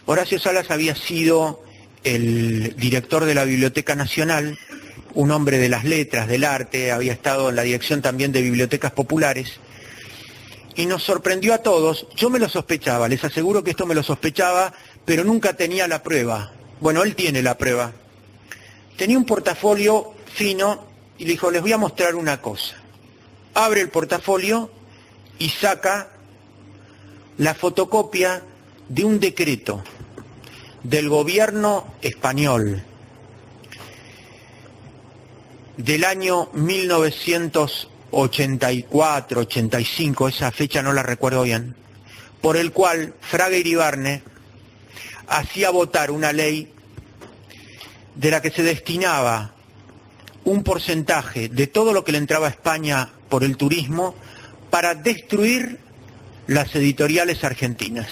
Horacio Salas había sido el director de la Biblioteca Nacional, un hombre de las letras, del arte, había estado en la dirección también de bibliotecas populares, y nos sorprendió a todos. Yo me lo sospechaba, les aseguro que esto me lo sospechaba, pero nunca tenía la prueba. Bueno, él tiene la prueba. Tenía un portafolio fino y le dijo, les voy a mostrar una cosa. Abre el portafolio y saca la fotocopia de un decreto del gobierno español del año 1984, 85, esa fecha no la recuerdo bien, por el cual Fraga Iribarne hacía votar una ley de la que se destinaba un porcentaje de todo lo que le entraba a España por el turismo para destruir las editoriales argentinas.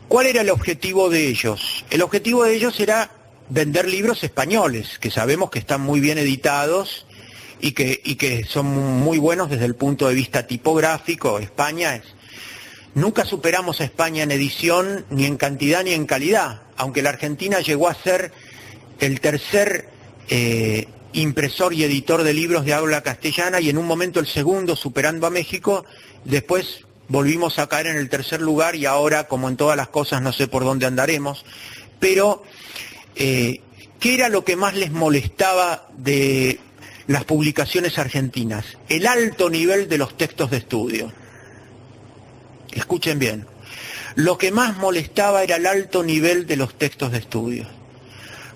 ¿Cuál era el objetivo de ellos? El objetivo de ellos era vender libros españoles, que sabemos que están muy bien editados y que son muy buenos desde el punto de vista tipográfico. Nunca superamos a España en edición, ni en cantidad ni en calidad, aunque la Argentina llegó a ser el tercer impresor y editor de libros de habla castellana, y en un momento el segundo, superando a México. Después volvimos a caer en el tercer lugar, y ahora, como en todas las cosas, no sé por dónde andaremos. Pero, ¿qué era lo que más les molestaba de las publicaciones argentinas? El alto nivel de los textos de estudio. Escuchen bien. Lo que más molestaba era el alto nivel de los textos de estudio.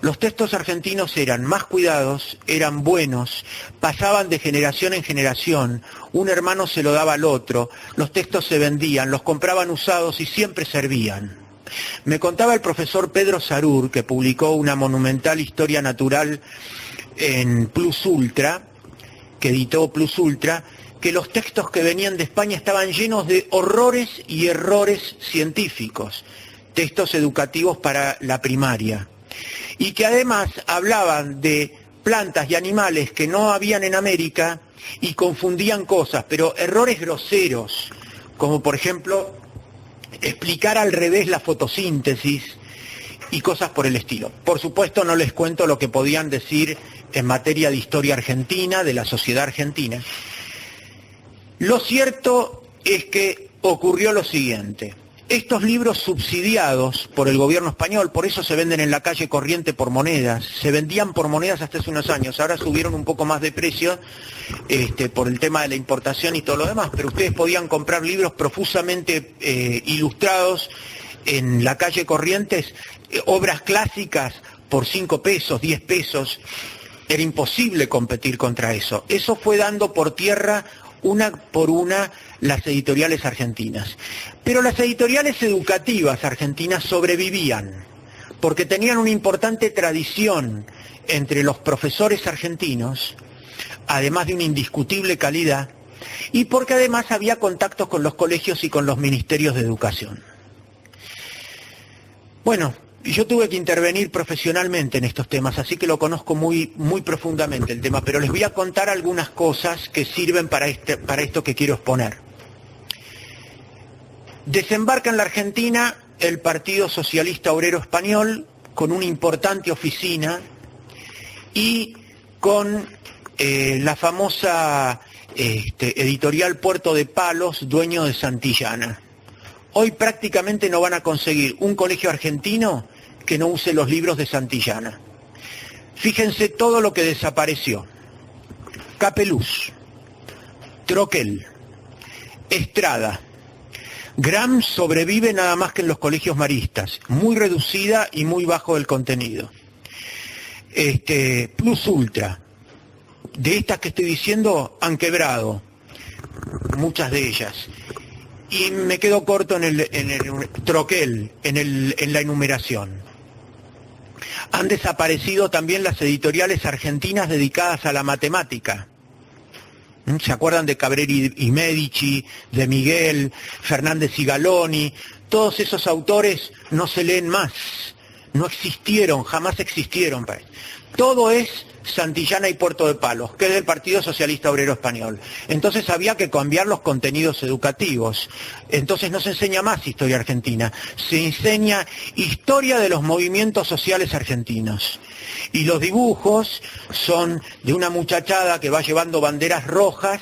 Los textos argentinos eran más cuidados, eran buenos, pasaban de generación en generación, un hermano se lo daba al otro, los textos se vendían, los compraban usados y siempre servían. Me contaba el profesor Pedro Sarur, que publicó una monumental historia natural en Plus Ultra, que editó Plus Ultra, que los textos que venían de España estaban llenos de horrores y errores científicos, textos educativos para la primaria, y que además hablaban de plantas y animales que no habían en América y confundían cosas, pero errores groseros, como por ejemplo explicar al revés la fotosíntesis y cosas por el estilo. Por supuesto no les cuento lo que podían decir en materia de historia argentina, de la sociedad argentina. Lo cierto es que ocurrió lo siguiente. Estos libros subsidiados por el gobierno español, por eso se venden en la calle corriente por monedas, se vendían por monedas hasta hace unos años, ahora subieron un poco más de precio por el tema de la importación y todo lo demás, pero ustedes podían comprar libros profusamente ilustrados en la calle Corrientes, obras clásicas por 5 pesos, 10 pesos, era imposible competir contra eso. Eso fue dando por tierra una por una las editoriales argentinas. Pero las editoriales educativas argentinas sobrevivían, porque tenían una importante tradición entre los profesores argentinos, además de una indiscutible calidad, y porque además había contactos con los colegios y con los ministerios de educación. Bueno, yo tuve que intervenir profesionalmente en estos temas, así que lo conozco muy profundamente el tema, pero les voy a contar algunas cosas que sirven para esto que quiero exponer. Desembarca en la Argentina el Partido Socialista Obrero Español con una importante oficina y con la famosa editorial Puerto de Palos, dueño de Santillana. Hoy prácticamente no van a conseguir un colegio argentino que no use los libros de Santillana. Fíjense todo lo que desapareció. Capeluz, Troquel, Estrada. Gram sobrevive nada más que en los colegios maristas, muy reducida y muy bajo el contenido. Plus Ultra, de estas que estoy diciendo han quebrado, muchas de ellas. Y me quedo corto en el Troquel, en la enumeración. Han desaparecido también las editoriales argentinas dedicadas a la matemática. ¿Se acuerdan de Cabreri y Medici, de Miguel, Fernández y Galoni? Todos esos autores no se leen más, no existieron, jamás existieron. Todo es Santillana y Puerto de Palos, que es del Partido Socialista Obrero Español. Entonces había que cambiar los contenidos educativos. Entonces no se enseña más historia argentina, se enseña historia de los movimientos sociales argentinos. Y los dibujos son de una muchachada que va llevando banderas rojas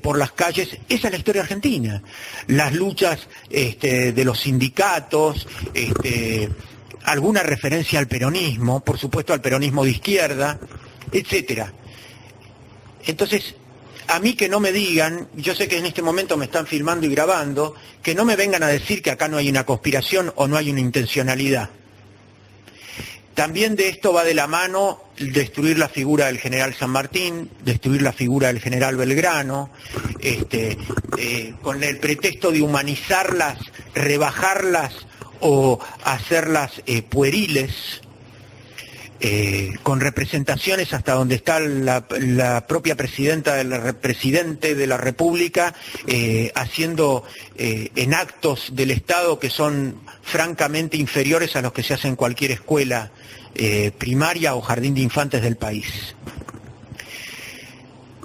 por las calles. Esa es la historia argentina. Las luchas de los sindicatos, alguna referencia al peronismo, por supuesto al peronismo de izquierda, etcétera. Entonces, a mí que no me digan, yo sé que en este momento me están filmando y grabando, que no me vengan a decir que acá no hay una conspiración o no hay una intencionalidad. También de esto va de la mano destruir la figura del general San Martín, destruir la figura del general Belgrano, con el pretexto de humanizarlas, rebajarlas o hacerlas pueriles, con representaciones hasta donde está la propia presidente de la República, haciendo en actos del Estado que son francamente inferiores a los que se hacen en cualquier escuela primaria o jardín de infantes del país.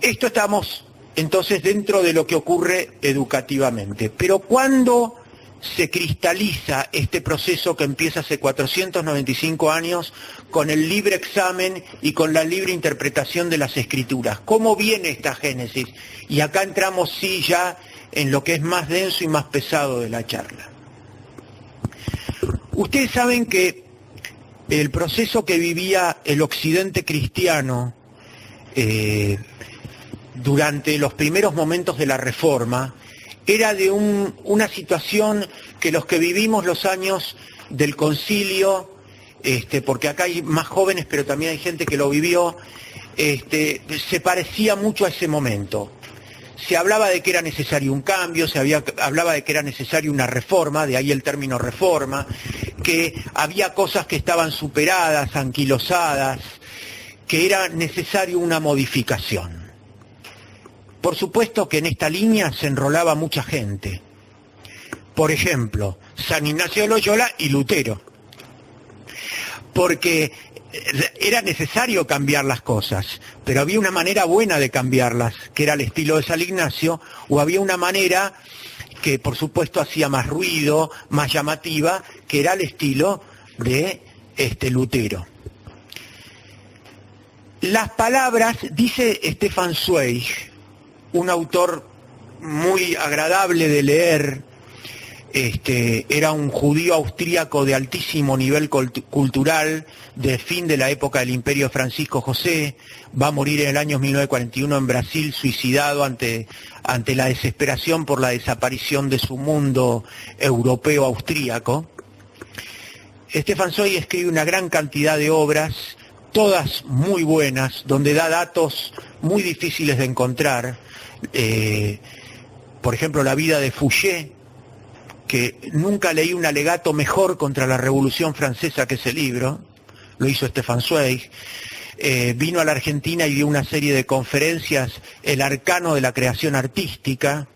Esto estamos entonces dentro de lo que ocurre educativamente, pero ¿cuándo se cristaliza este proceso que empieza hace 495 años con el libre examen y con la libre interpretación de las escrituras? ¿Cómo viene esta génesis? Y acá entramos sí ya en lo que es más denso y más pesado de la charla. Ustedes saben que el proceso que vivía el occidente cristiano durante los primeros momentos de la Reforma era de una situación que los que vivimos los años del concilio, porque acá hay más jóvenes, pero también hay gente que lo vivió, se parecía mucho a ese momento. Se hablaba de que era necesario un cambio, hablaba de que era necesaria una reforma, de ahí el término reforma, que había cosas que estaban superadas, anquilosadas, que era necesario una modificación. Por supuesto que en esta línea se enrolaba mucha gente. Por ejemplo, San Ignacio de Loyola y Lutero. Porque era necesario cambiar las cosas, pero había una manera buena de cambiarlas, que era el estilo de San Ignacio, o había una manera que por supuesto hacía más ruido, más llamativa, que era el estilo de Lutero. Las palabras, dice Stefan Zweig, un autor muy agradable de leer, era un judío austríaco de altísimo nivel cultural, de fin de la época del Imperio de Francisco José, va a morir en el año 1941 en Brasil, suicidado ante la desesperación por la desaparición de su mundo europeo austríaco. Stefan Zweig escribe una gran cantidad de obras, todas muy buenas, donde da datos muy difíciles de encontrar. Por ejemplo, la vida de Fouché, que nunca leí un alegato mejor contra la Revolución Francesa que ese libro, lo hizo Stefan Zweig. Vino a la Argentina y dio una serie de conferencias, El arcano de la creación artística.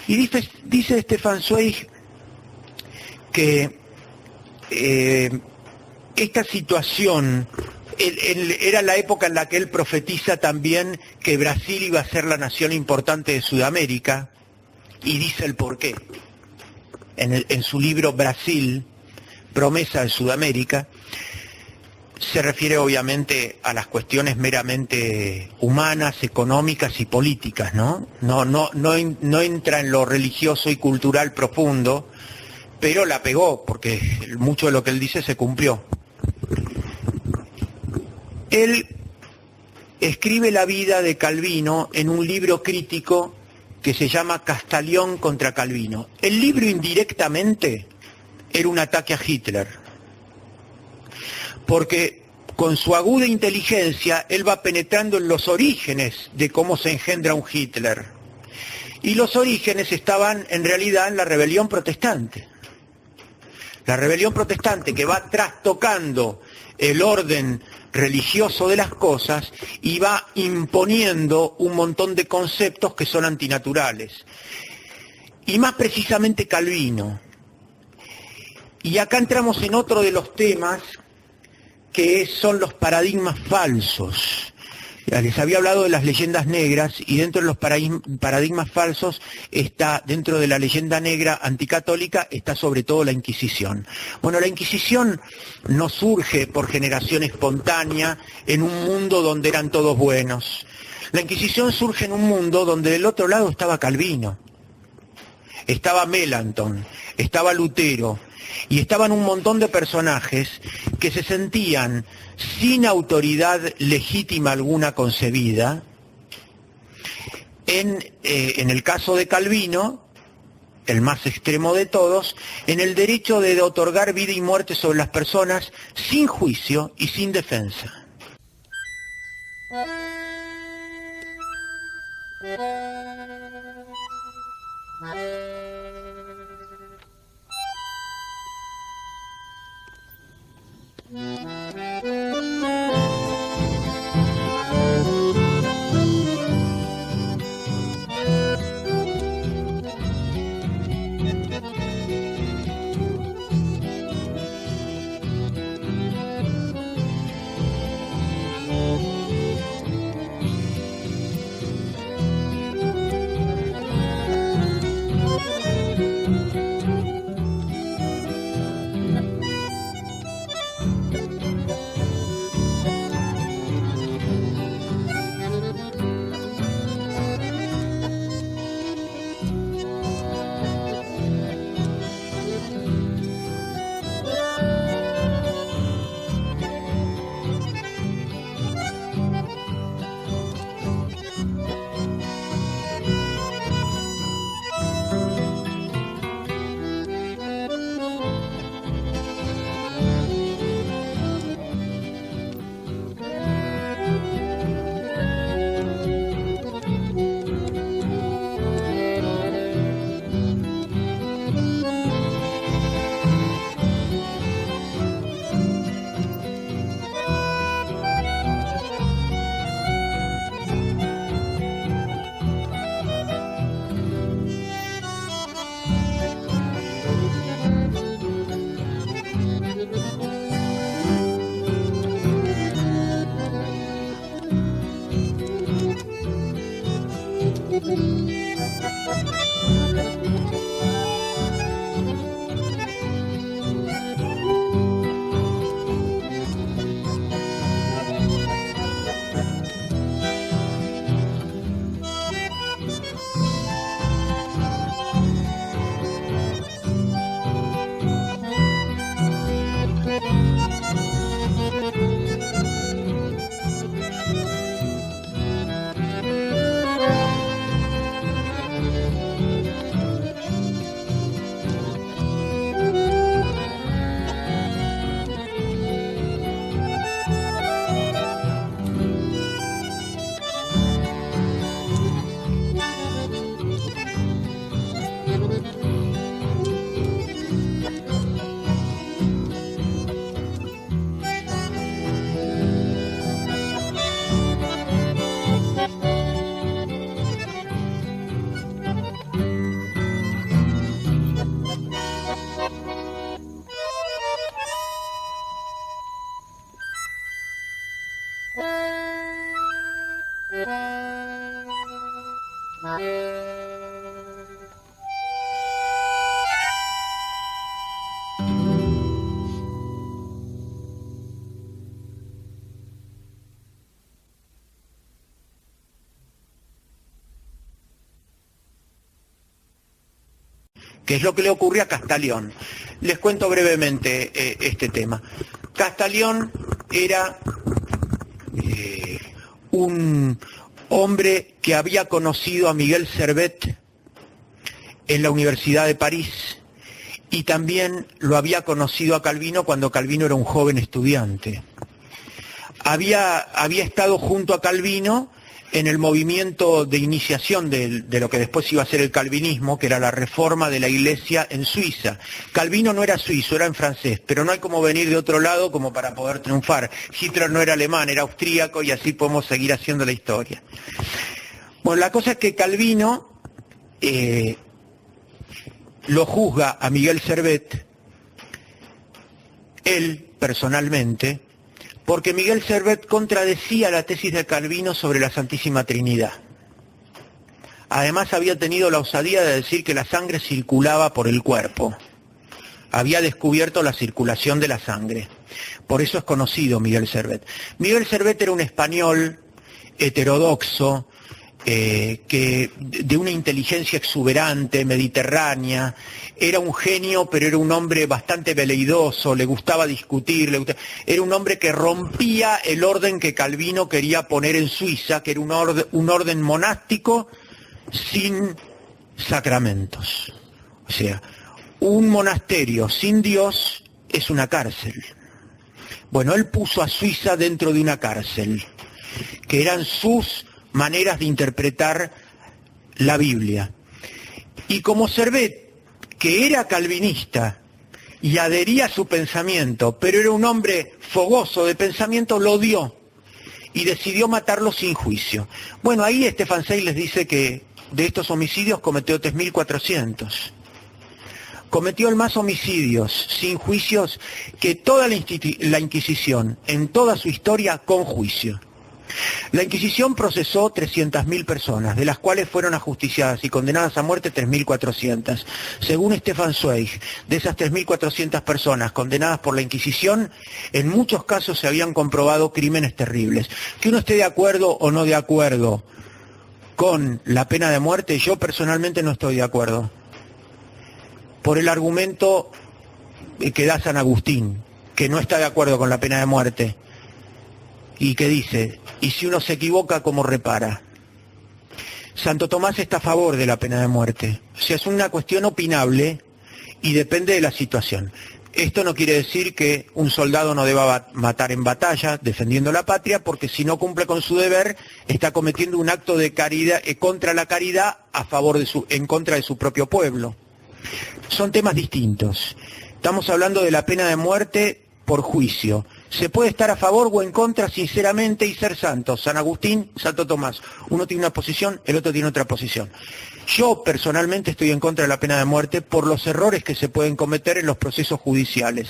Y dice Stefan Zweig que esta situación era la época en la que él profetiza también que Brasil iba a ser la nación importante de Sudamérica, y dice el porqué. En su libro Brasil, promesa de Sudamérica, se refiere obviamente a las cuestiones meramente humanas, económicas y políticas, ¿no? No entra en lo religioso y cultural profundo, pero la pegó, porque mucho de lo que él dice se cumplió. Él escribe la vida de Calvino en un libro crítico que se llama Castellón contra Calvino. El libro indirectamente era un ataque a Hitler, porque con su aguda inteligencia él va penetrando en los orígenes de cómo se engendra un Hitler. Y los orígenes estaban en realidad en la rebelión protestante. La rebelión protestante que va trastocando el orden religioso de las cosas y va imponiendo un montón de conceptos que son antinaturales. Y más precisamente Calvino. Y acá entramos en otro de los temas que son los paradigmas falsos. Les había hablado de las leyendas negras, y dentro de los paradigmas falsos está, dentro de la leyenda negra anticatólica, está sobre todo la Inquisición. Bueno, la Inquisición no surge por generación espontánea en un mundo donde eran todos buenos. La Inquisición surge en un mundo donde del otro lado estaba Calvino, estaba Melanchthon, estaba Lutero, y estaban un montón de personajes que se sentían sin autoridad legítima alguna concebida. En el caso de Calvino, el más extremo de todos, en el derecho de otorgar vida y muerte sobre las personas sin juicio y sin defensa. que es lo que le ocurrió a Castañón. Les cuento brevemente este tema. Castañón era un hombre que había conocido a Miguel Servet en la Universidad de París y también lo había conocido a Calvino cuando Calvino era un joven estudiante. Había estado junto a Calvino en el movimiento de iniciación de lo que después iba a ser el calvinismo, que era la reforma de la Iglesia en Suiza. Calvino no era suizo, era en francés, pero no hay como venir de otro lado como para poder triunfar. Hitler no era alemán, era austríaco, y así podemos seguir haciendo la historia. Bueno, la cosa es que Calvino lo juzga a Miguel Servet, él personalmente, porque Miguel Servet contradecía la tesis de Calvino sobre la Santísima Trinidad. Además había tenido la osadía de decir que la sangre circulaba por el cuerpo. Había descubierto la circulación de la sangre. Por eso es conocido Miguel Servet. Miguel Servet era un español heterodoxo, que de una inteligencia exuberante, mediterránea, era un genio, pero era un hombre bastante veleidoso, le gustaba discutir, era un hombre que rompía el orden que Calvino quería poner en Suiza, que era un orden monástico sin sacramentos. O sea, un monasterio sin Dios es una cárcel. Bueno, él puso a Suiza dentro de una cárcel, que eran sus maneras de interpretar la Biblia. Y como Servet, que era calvinista y adhería a su pensamiento, pero era un hombre fogoso de pensamiento, lo odió y decidió matarlo sin juicio. Bueno, ahí Stefan Zweig les dice que de estos homicidios cometió 3.400. Cometió el más homicidios sin juicios que toda la Inquisición, en toda su historia, con juicio. La Inquisición procesó 300.000 personas, de las cuales fueron ajusticiadas y condenadas a muerte 3.400. Según Stefan Zweig, de esas 3.400 personas condenadas por la Inquisición, en muchos casos se habían comprobado crímenes terribles. Que uno esté de acuerdo o no de acuerdo con la pena de muerte, yo personalmente no estoy de acuerdo. Por el argumento que da San Agustín, que no está de acuerdo con la pena de muerte, y que dice, y si uno se equivoca, ¿cómo repara? Santo Tomás está a favor de la pena de muerte. O sea, es una cuestión opinable y depende de la situación. Esto no quiere decir que un soldado no deba matar en batalla, defendiendo la patria, porque si no cumple con su deber, está cometiendo un acto de caridad, contra la caridad, en contra de su propio pueblo. Son temas distintos. Estamos hablando de la pena de muerte por juicio. Se puede estar a favor o en contra sinceramente y ser santos. San Agustín, Santo Tomás. Uno tiene una posición, el otro tiene otra posición. Yo personalmente estoy en contra de la pena de muerte por los errores que se pueden cometer en los procesos judiciales.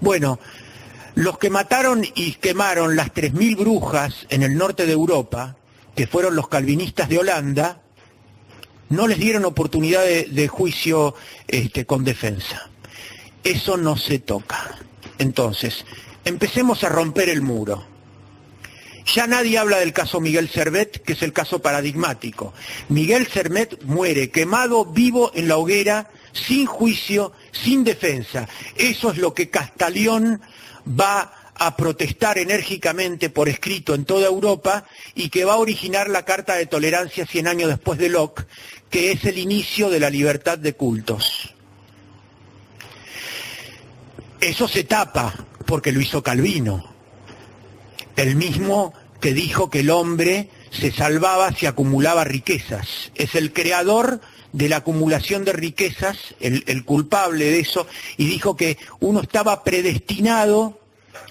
Bueno, los que mataron y quemaron las 3.000 brujas en el norte de Europa, que fueron los calvinistas de Holanda, no les dieron oportunidad de juicio con defensa. Eso no se toca. Entonces, empecemos a romper el muro. Ya nadie habla del caso Miguel Servet, que es el caso paradigmático. Miguel Servet muere quemado vivo en la hoguera, sin juicio, sin defensa. Eso es lo que Castaglione va a protestar enérgicamente por escrito en toda Europa y que va a originar la Carta de Tolerancia 100 años después de Locke, que es el inicio de la libertad de cultos. Eso se tapa porque lo hizo Calvino, el mismo que dijo que el hombre se salvaba si acumulaba riquezas. Es el creador de la acumulación de riquezas, el culpable de eso, y dijo que uno estaba predestinado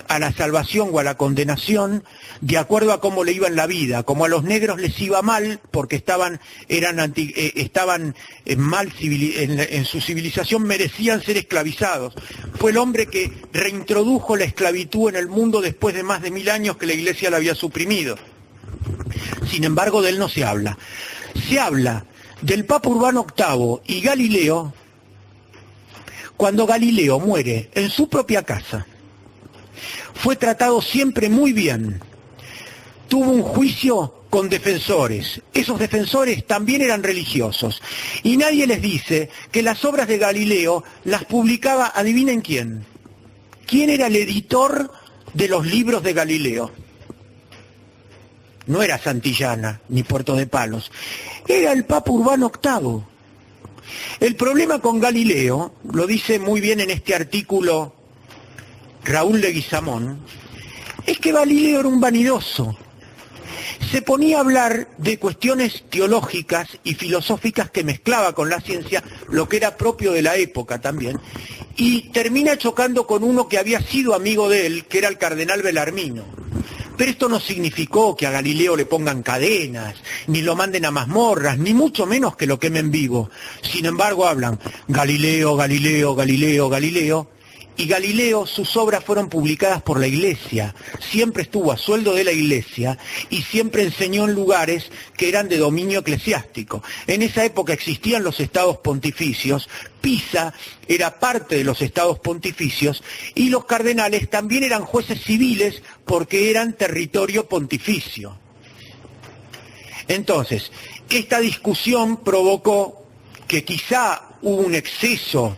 a la salvación o a la condenación de acuerdo a cómo le iba en la vida. Como a los negros les iba mal porque estaban mal en su civilización, merecían ser esclavizados. Fue el hombre que reintrodujo la esclavitud en el mundo después de más de 1000 años que la Iglesia la había suprimido. Sin embargo, de él no se habla. Se habla del Papa Urbano VIII y Galileo cuando Galileo muere en su propia casa. Fue tratado siempre muy bien. Tuvo un juicio con defensores. Esos defensores también eran religiosos. Y nadie les dice que las obras de Galileo las publicaba, adivinen quién. ¿Quién era el editor de los libros de Galileo? No era Santillana ni Puerto de Palos. Era el Papa Urbano VIII. El problema con Galileo, lo dice muy bien en este artículo Raúl Leguizamón, es que Galileo era un vanidoso. Se ponía a hablar de cuestiones teológicas y filosóficas que mezclaba con la ciencia, lo que era propio de la época también, y termina chocando con uno que había sido amigo de él, que era el cardenal Bellarmino. Pero esto no significó que a Galileo le pongan cadenas, ni lo manden a mazmorras, ni mucho menos que lo quemen vivo. Sin embargo, hablan Galileo, Galileo, Galileo, Galileo. Y Galileo, sus obras fueron publicadas por la Iglesia, siempre estuvo a sueldo de la Iglesia y siempre enseñó en lugares que eran de dominio eclesiástico. En esa época existían los estados pontificios, Pisa era parte de los estados pontificios y los cardenales también eran jueces civiles porque eran territorio pontificio. Entonces, esta discusión provocó que quizá hubo un exceso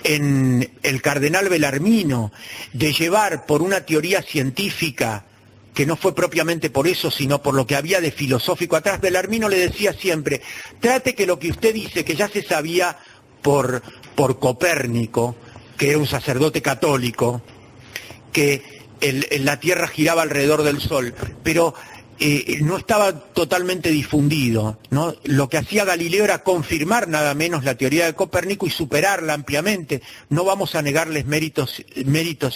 en el cardenal Bellarmino de llevar por una teoría científica, que no fue propiamente por eso, sino por lo que había de filosófico atrás. Bellarmino le decía siempre, trate que lo que usted dice, que ya se sabía por Copérnico, que era un sacerdote católico, que la Tierra giraba alrededor del Sol, pero no estaba totalmente difundido, ¿no? Lo que hacía Galileo era confirmar nada menos la teoría de Copérnico y superarla ampliamente. No vamos a negarles méritos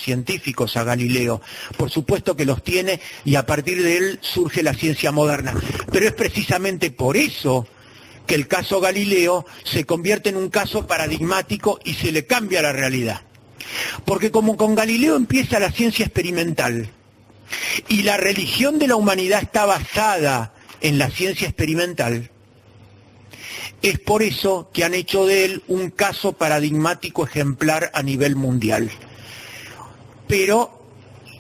científicos a Galileo, por supuesto que los tiene y a partir de él surge la ciencia moderna, pero es precisamente por eso que el caso Galileo se convierte en un caso paradigmático y se le cambia la realidad. Porque como con Galileo empieza la ciencia experimental, y la religión de la humanidad está basada en la ciencia experimental, es por eso que han hecho de él un caso paradigmático ejemplar a nivel mundial. Pero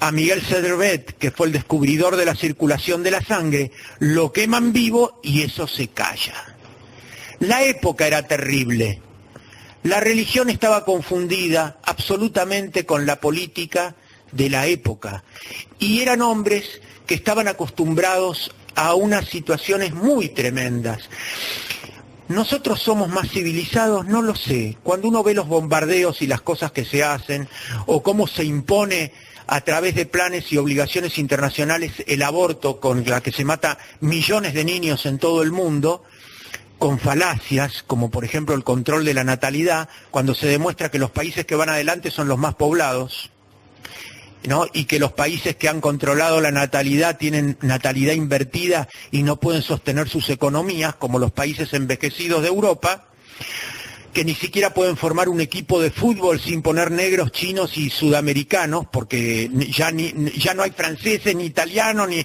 a Miguel Servet, que fue el descubridor de la circulación de la sangre, lo queman vivo y eso se calla. La época era terrible. La religión estaba confundida absolutamente con la política de la época, y eran hombres que estaban acostumbrados a unas situaciones muy tremendas. ¿Nosotros somos más civilizados? No lo sé. Cuando uno ve los bombardeos y las cosas que se hacen, o cómo se impone a través de planes y obligaciones internacionales el aborto, con la que se mata millones de niños en todo el mundo, con falacias, como por ejemplo el control de la natalidad, cuando se demuestra que los países que van adelante son los más poblados, ¿no? Y que los países que han controlado la natalidad tienen natalidad invertida y no pueden sostener sus economías, como los países envejecidos de Europa, que ni siquiera pueden formar un equipo de fútbol sin poner negros, chinos y sudamericanos, porque ya no hay franceses, ni italianos, ni...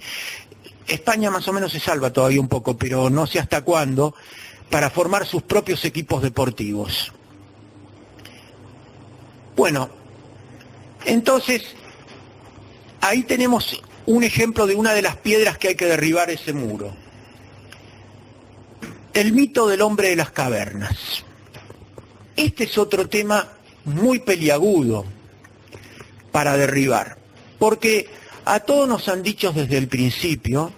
España más o menos se salva todavía un poco, pero no sé hasta cuándo. para formar sus propios equipos deportivos. Bueno, entonces, ahí tenemos un ejemplo de una de las piedras que hay que derribar ese muro. El mito del hombre de las cavernas. Este es otro tema muy peliagudo para derribar, porque a todos nos han dicho desde el principio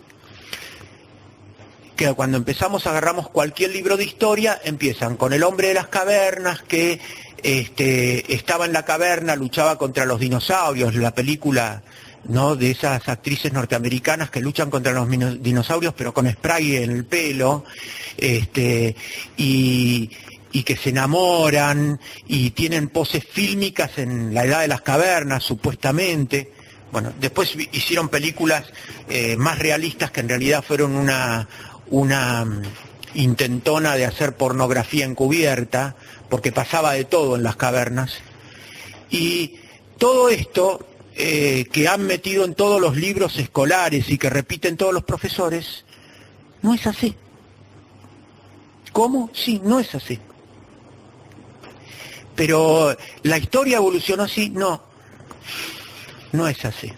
que cuando empezamos agarramos cualquier libro de historia, empiezan con el hombre de las cavernas que estaba en la caverna, luchaba contra los dinosaurios, la película, ¿no?, de esas actrices norteamericanas que luchan contra los dinosaurios pero con spray en el pelo, y que se enamoran y tienen poses fílmicas en la edad de las cavernas, supuestamente. Bueno, después hicieron películas más realistas que en realidad fueron una intentona de hacer pornografía encubierta, porque pasaba de todo en las cavernas. Y todo esto que han metido en todos los libros escolares y que repiten todos los profesores, no es así. ¿Cómo? Sí, no es así. Pero ¿la historia evolucionó así? No, no es así.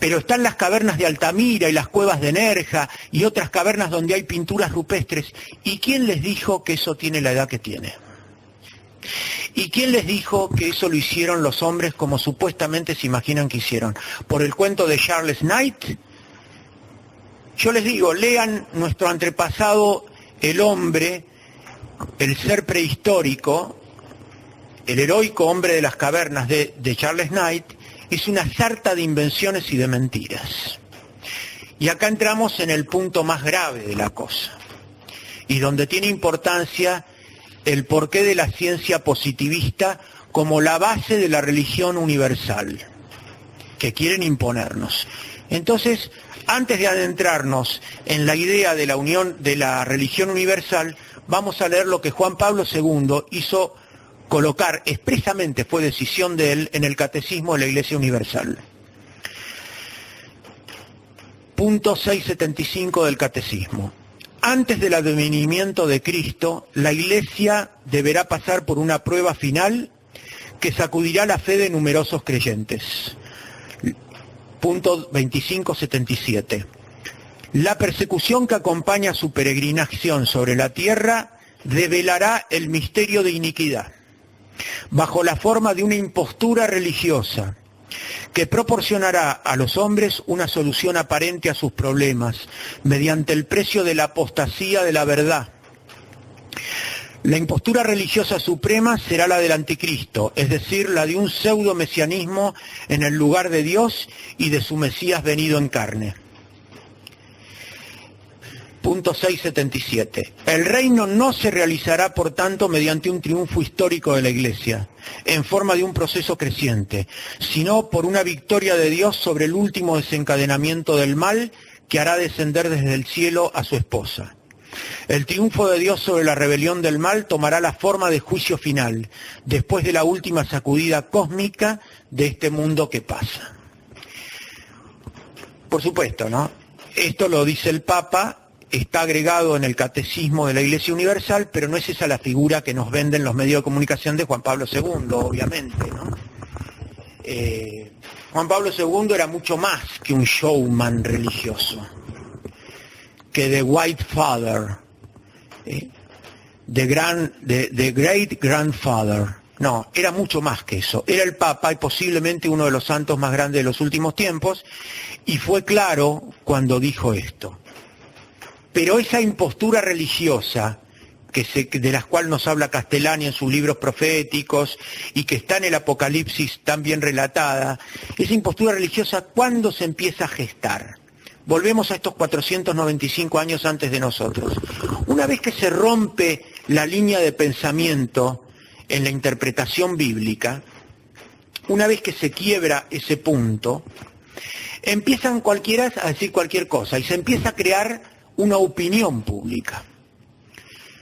Pero están las cavernas de Altamira y las cuevas de Nerja y otras cavernas donde hay pinturas rupestres. ¿Y quién les dijo que eso tiene la edad que tiene? ¿Y quién les dijo que eso lo hicieron los hombres como supuestamente se imaginan que hicieron? ¿Por el cuento de Charles Knight? Yo les digo, lean nuestro antepasado, el hombre, el ser prehistórico, el heroico hombre de las cavernas de Charles Knight. Es una sarta de invenciones y de mentiras. Y acá entramos en el punto más grave de la cosa, y donde tiene importancia el porqué de la ciencia positivista como la base de la religión universal que quieren imponernos. Entonces, antes de adentrarnos en la idea de la unión de la religión universal, vamos a leer lo que Juan Pablo II hizo colocar expresamente, fue decisión de él, en el Catecismo de la Iglesia Universal. Punto 675 del Catecismo. Antes del advenimiento de Cristo, la Iglesia deberá pasar por una prueba final que sacudirá la fe de numerosos creyentes. Punto 2577. La persecución que acompaña su peregrinación sobre la tierra develará el misterio de iniquidad, bajo la forma de una impostura religiosa que proporcionará a los hombres una solución aparente a sus problemas mediante el precio de la apostasía de la verdad. La impostura religiosa suprema será la del anticristo, es decir, la de un pseudo mesianismo en el lugar de Dios y de su Mesías venido en carne. Punto 677. El reino no se realizará, por tanto, mediante un triunfo histórico de la Iglesia, en forma de un proceso creciente, sino por una victoria de Dios sobre el último desencadenamiento del mal que hará descender desde el cielo a su esposa. El triunfo de Dios sobre la rebelión del mal tomará la forma de juicio final, después de la última sacudida cósmica de este mundo que pasa. Por supuesto, ¿no? Esto lo dice el Papa. Está agregado en el Catecismo de la Iglesia Universal, pero no es esa la figura que nos venden los medios de comunicación de Juan Pablo II, obviamente, ¿no? Juan Pablo II era mucho más que un showman religioso, que The White Father, the Great Grandfather. No, era mucho más que eso. Era el Papa y posiblemente uno de los santos más grandes de los últimos tiempos, y fue claro cuando dijo esto. Pero esa impostura religiosa, de la cual nos habla Castellani en sus libros proféticos y que está en el Apocalipsis tan bien relatada, esa impostura religiosa, ¿cuándo se empieza a gestar? Volvemos a estos 495 años antes de nosotros. Una vez que se rompe la línea de pensamiento en la interpretación bíblica, una vez que se quiebra ese punto, empiezan cualquiera a decir cualquier cosa y se empieza a crear una opinión pública.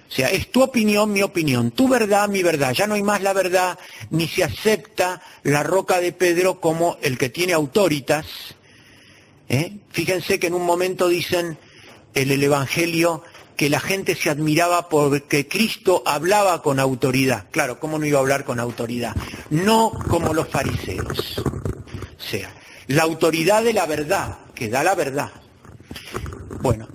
O sea, es tu opinión, mi opinión, tu verdad, mi verdad. Ya no hay más la verdad, ni se acepta la roca de Pedro como el que tiene autoritas. Fíjense que en un momento dicen el Evangelio que la gente se admiraba porque Cristo hablaba con autoridad. Claro, ¿cómo no iba a hablar con autoridad? No como los fariseos. O sea, la autoridad de la verdad, que da la verdad. Bueno,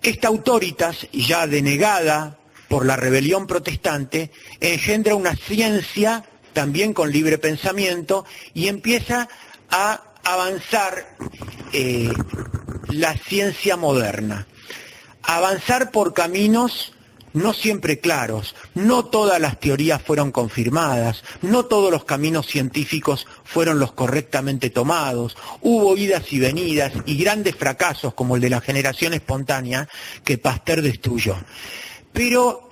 esta autoritas, ya denegada por la rebelión protestante, engendra una ciencia también con libre pensamiento y empieza a avanzar la ciencia moderna. Avanzar por caminos no siempre claros, no todas las teorías fueron confirmadas, no todos los caminos científicos fueron los correctamente tomados, hubo idas y venidas y grandes fracasos como el de la generación espontánea que Pasteur destruyó. Pero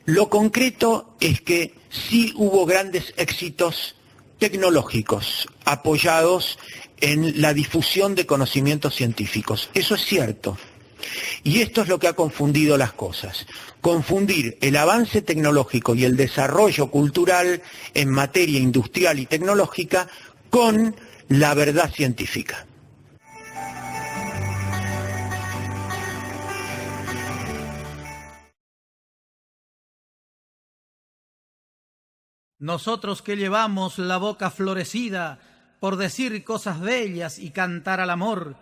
lo concreto es que sí hubo grandes éxitos tecnológicos apoyados en la difusión de conocimientos científicos. Eso es cierto. Y esto es lo que ha confundido las cosas. Confundir el avance tecnológico y el desarrollo cultural en materia industrial y tecnológica con la verdad científica. Nosotros que llevamos la boca florecida por decir cosas bellas y cantar al amor,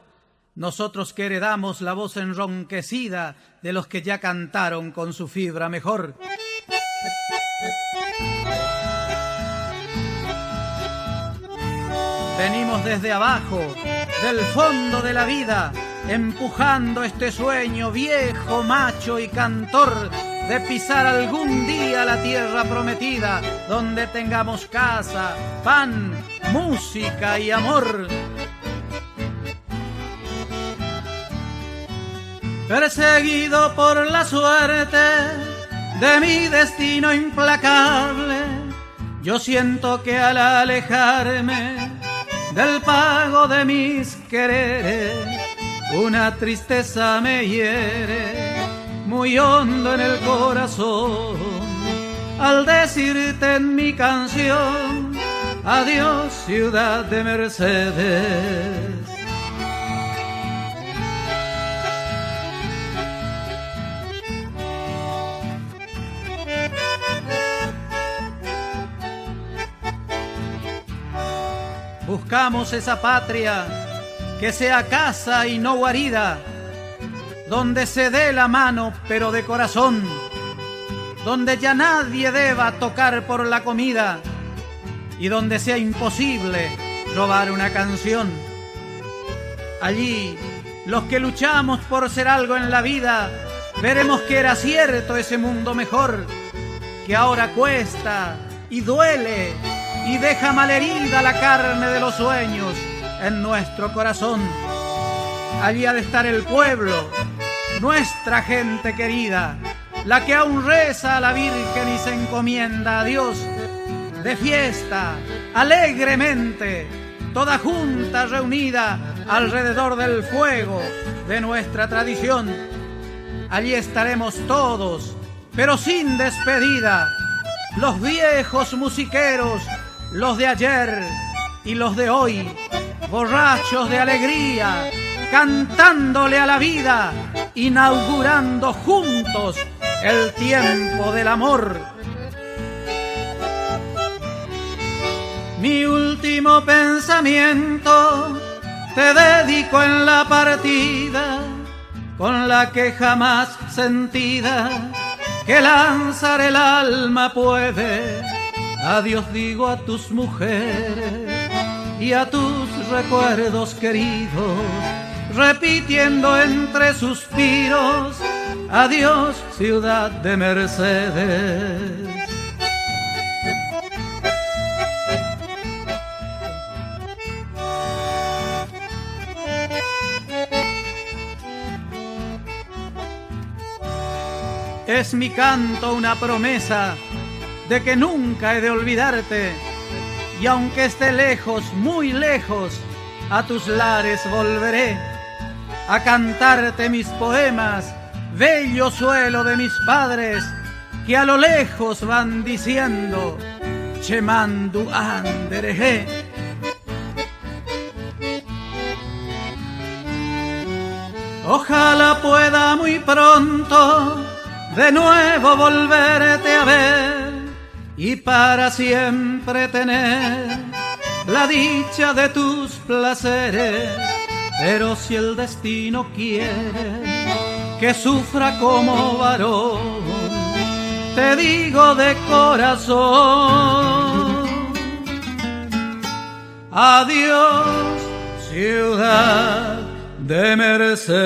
nosotros que heredamos la voz enronquecida de los que ya cantaron con su fibra mejor. Venimos desde abajo, del fondo de la vida, empujando este sueño viejo, macho y cantor, de pisar algún día la tierra prometida, donde tengamos casa, pan, música y amor. Perseguido por la suerte de mi destino implacable, yo siento que al alejarme del pago de mis quereres, una tristeza me hiere muy hondo en el corazón, al decirte en mi canción, adiós ciudad de Mercedes. Buscamos esa patria que sea casa y no guarida, donde se dé la mano pero de corazón, donde ya nadie deba tocar por la comida y donde sea imposible robar una canción. Allí, los que luchamos por ser algo en la vida, veremos que era cierto ese mundo mejor, que ahora cuesta y duele y deja malherida la carne de los sueños en nuestro corazón. Allí ha de estar el pueblo, nuestra gente querida, la que aún reza a la Virgen y se encomienda a Dios, de fiesta, alegremente, toda junta reunida alrededor del fuego de nuestra tradición. Allí estaremos todos, pero sin despedida, los viejos musiqueros, los de ayer y los de hoy, borrachos de alegría, cantándole a la vida, inaugurando juntos el tiempo del amor. Mi último pensamiento te dedico en la partida, con la que jamás sentida que lanzar el alma puede. Adiós digo a tus mujeres y a tus recuerdos queridos, repitiendo entre suspiros, adiós ciudad de Mercedes. Es mi canto una promesa de que nunca he de olvidarte, y aunque esté lejos, muy lejos, a tus lares volveré a cantarte mis poemas, bello suelo de mis padres, que a lo lejos van diciendo Chemandu andereje. Ojalá pueda muy pronto de nuevo volverte a ver y para siempre tener la dicha de tus placeres. Pero si el destino quiere que sufra como varón, te digo de corazón, adiós, ciudad de Merced.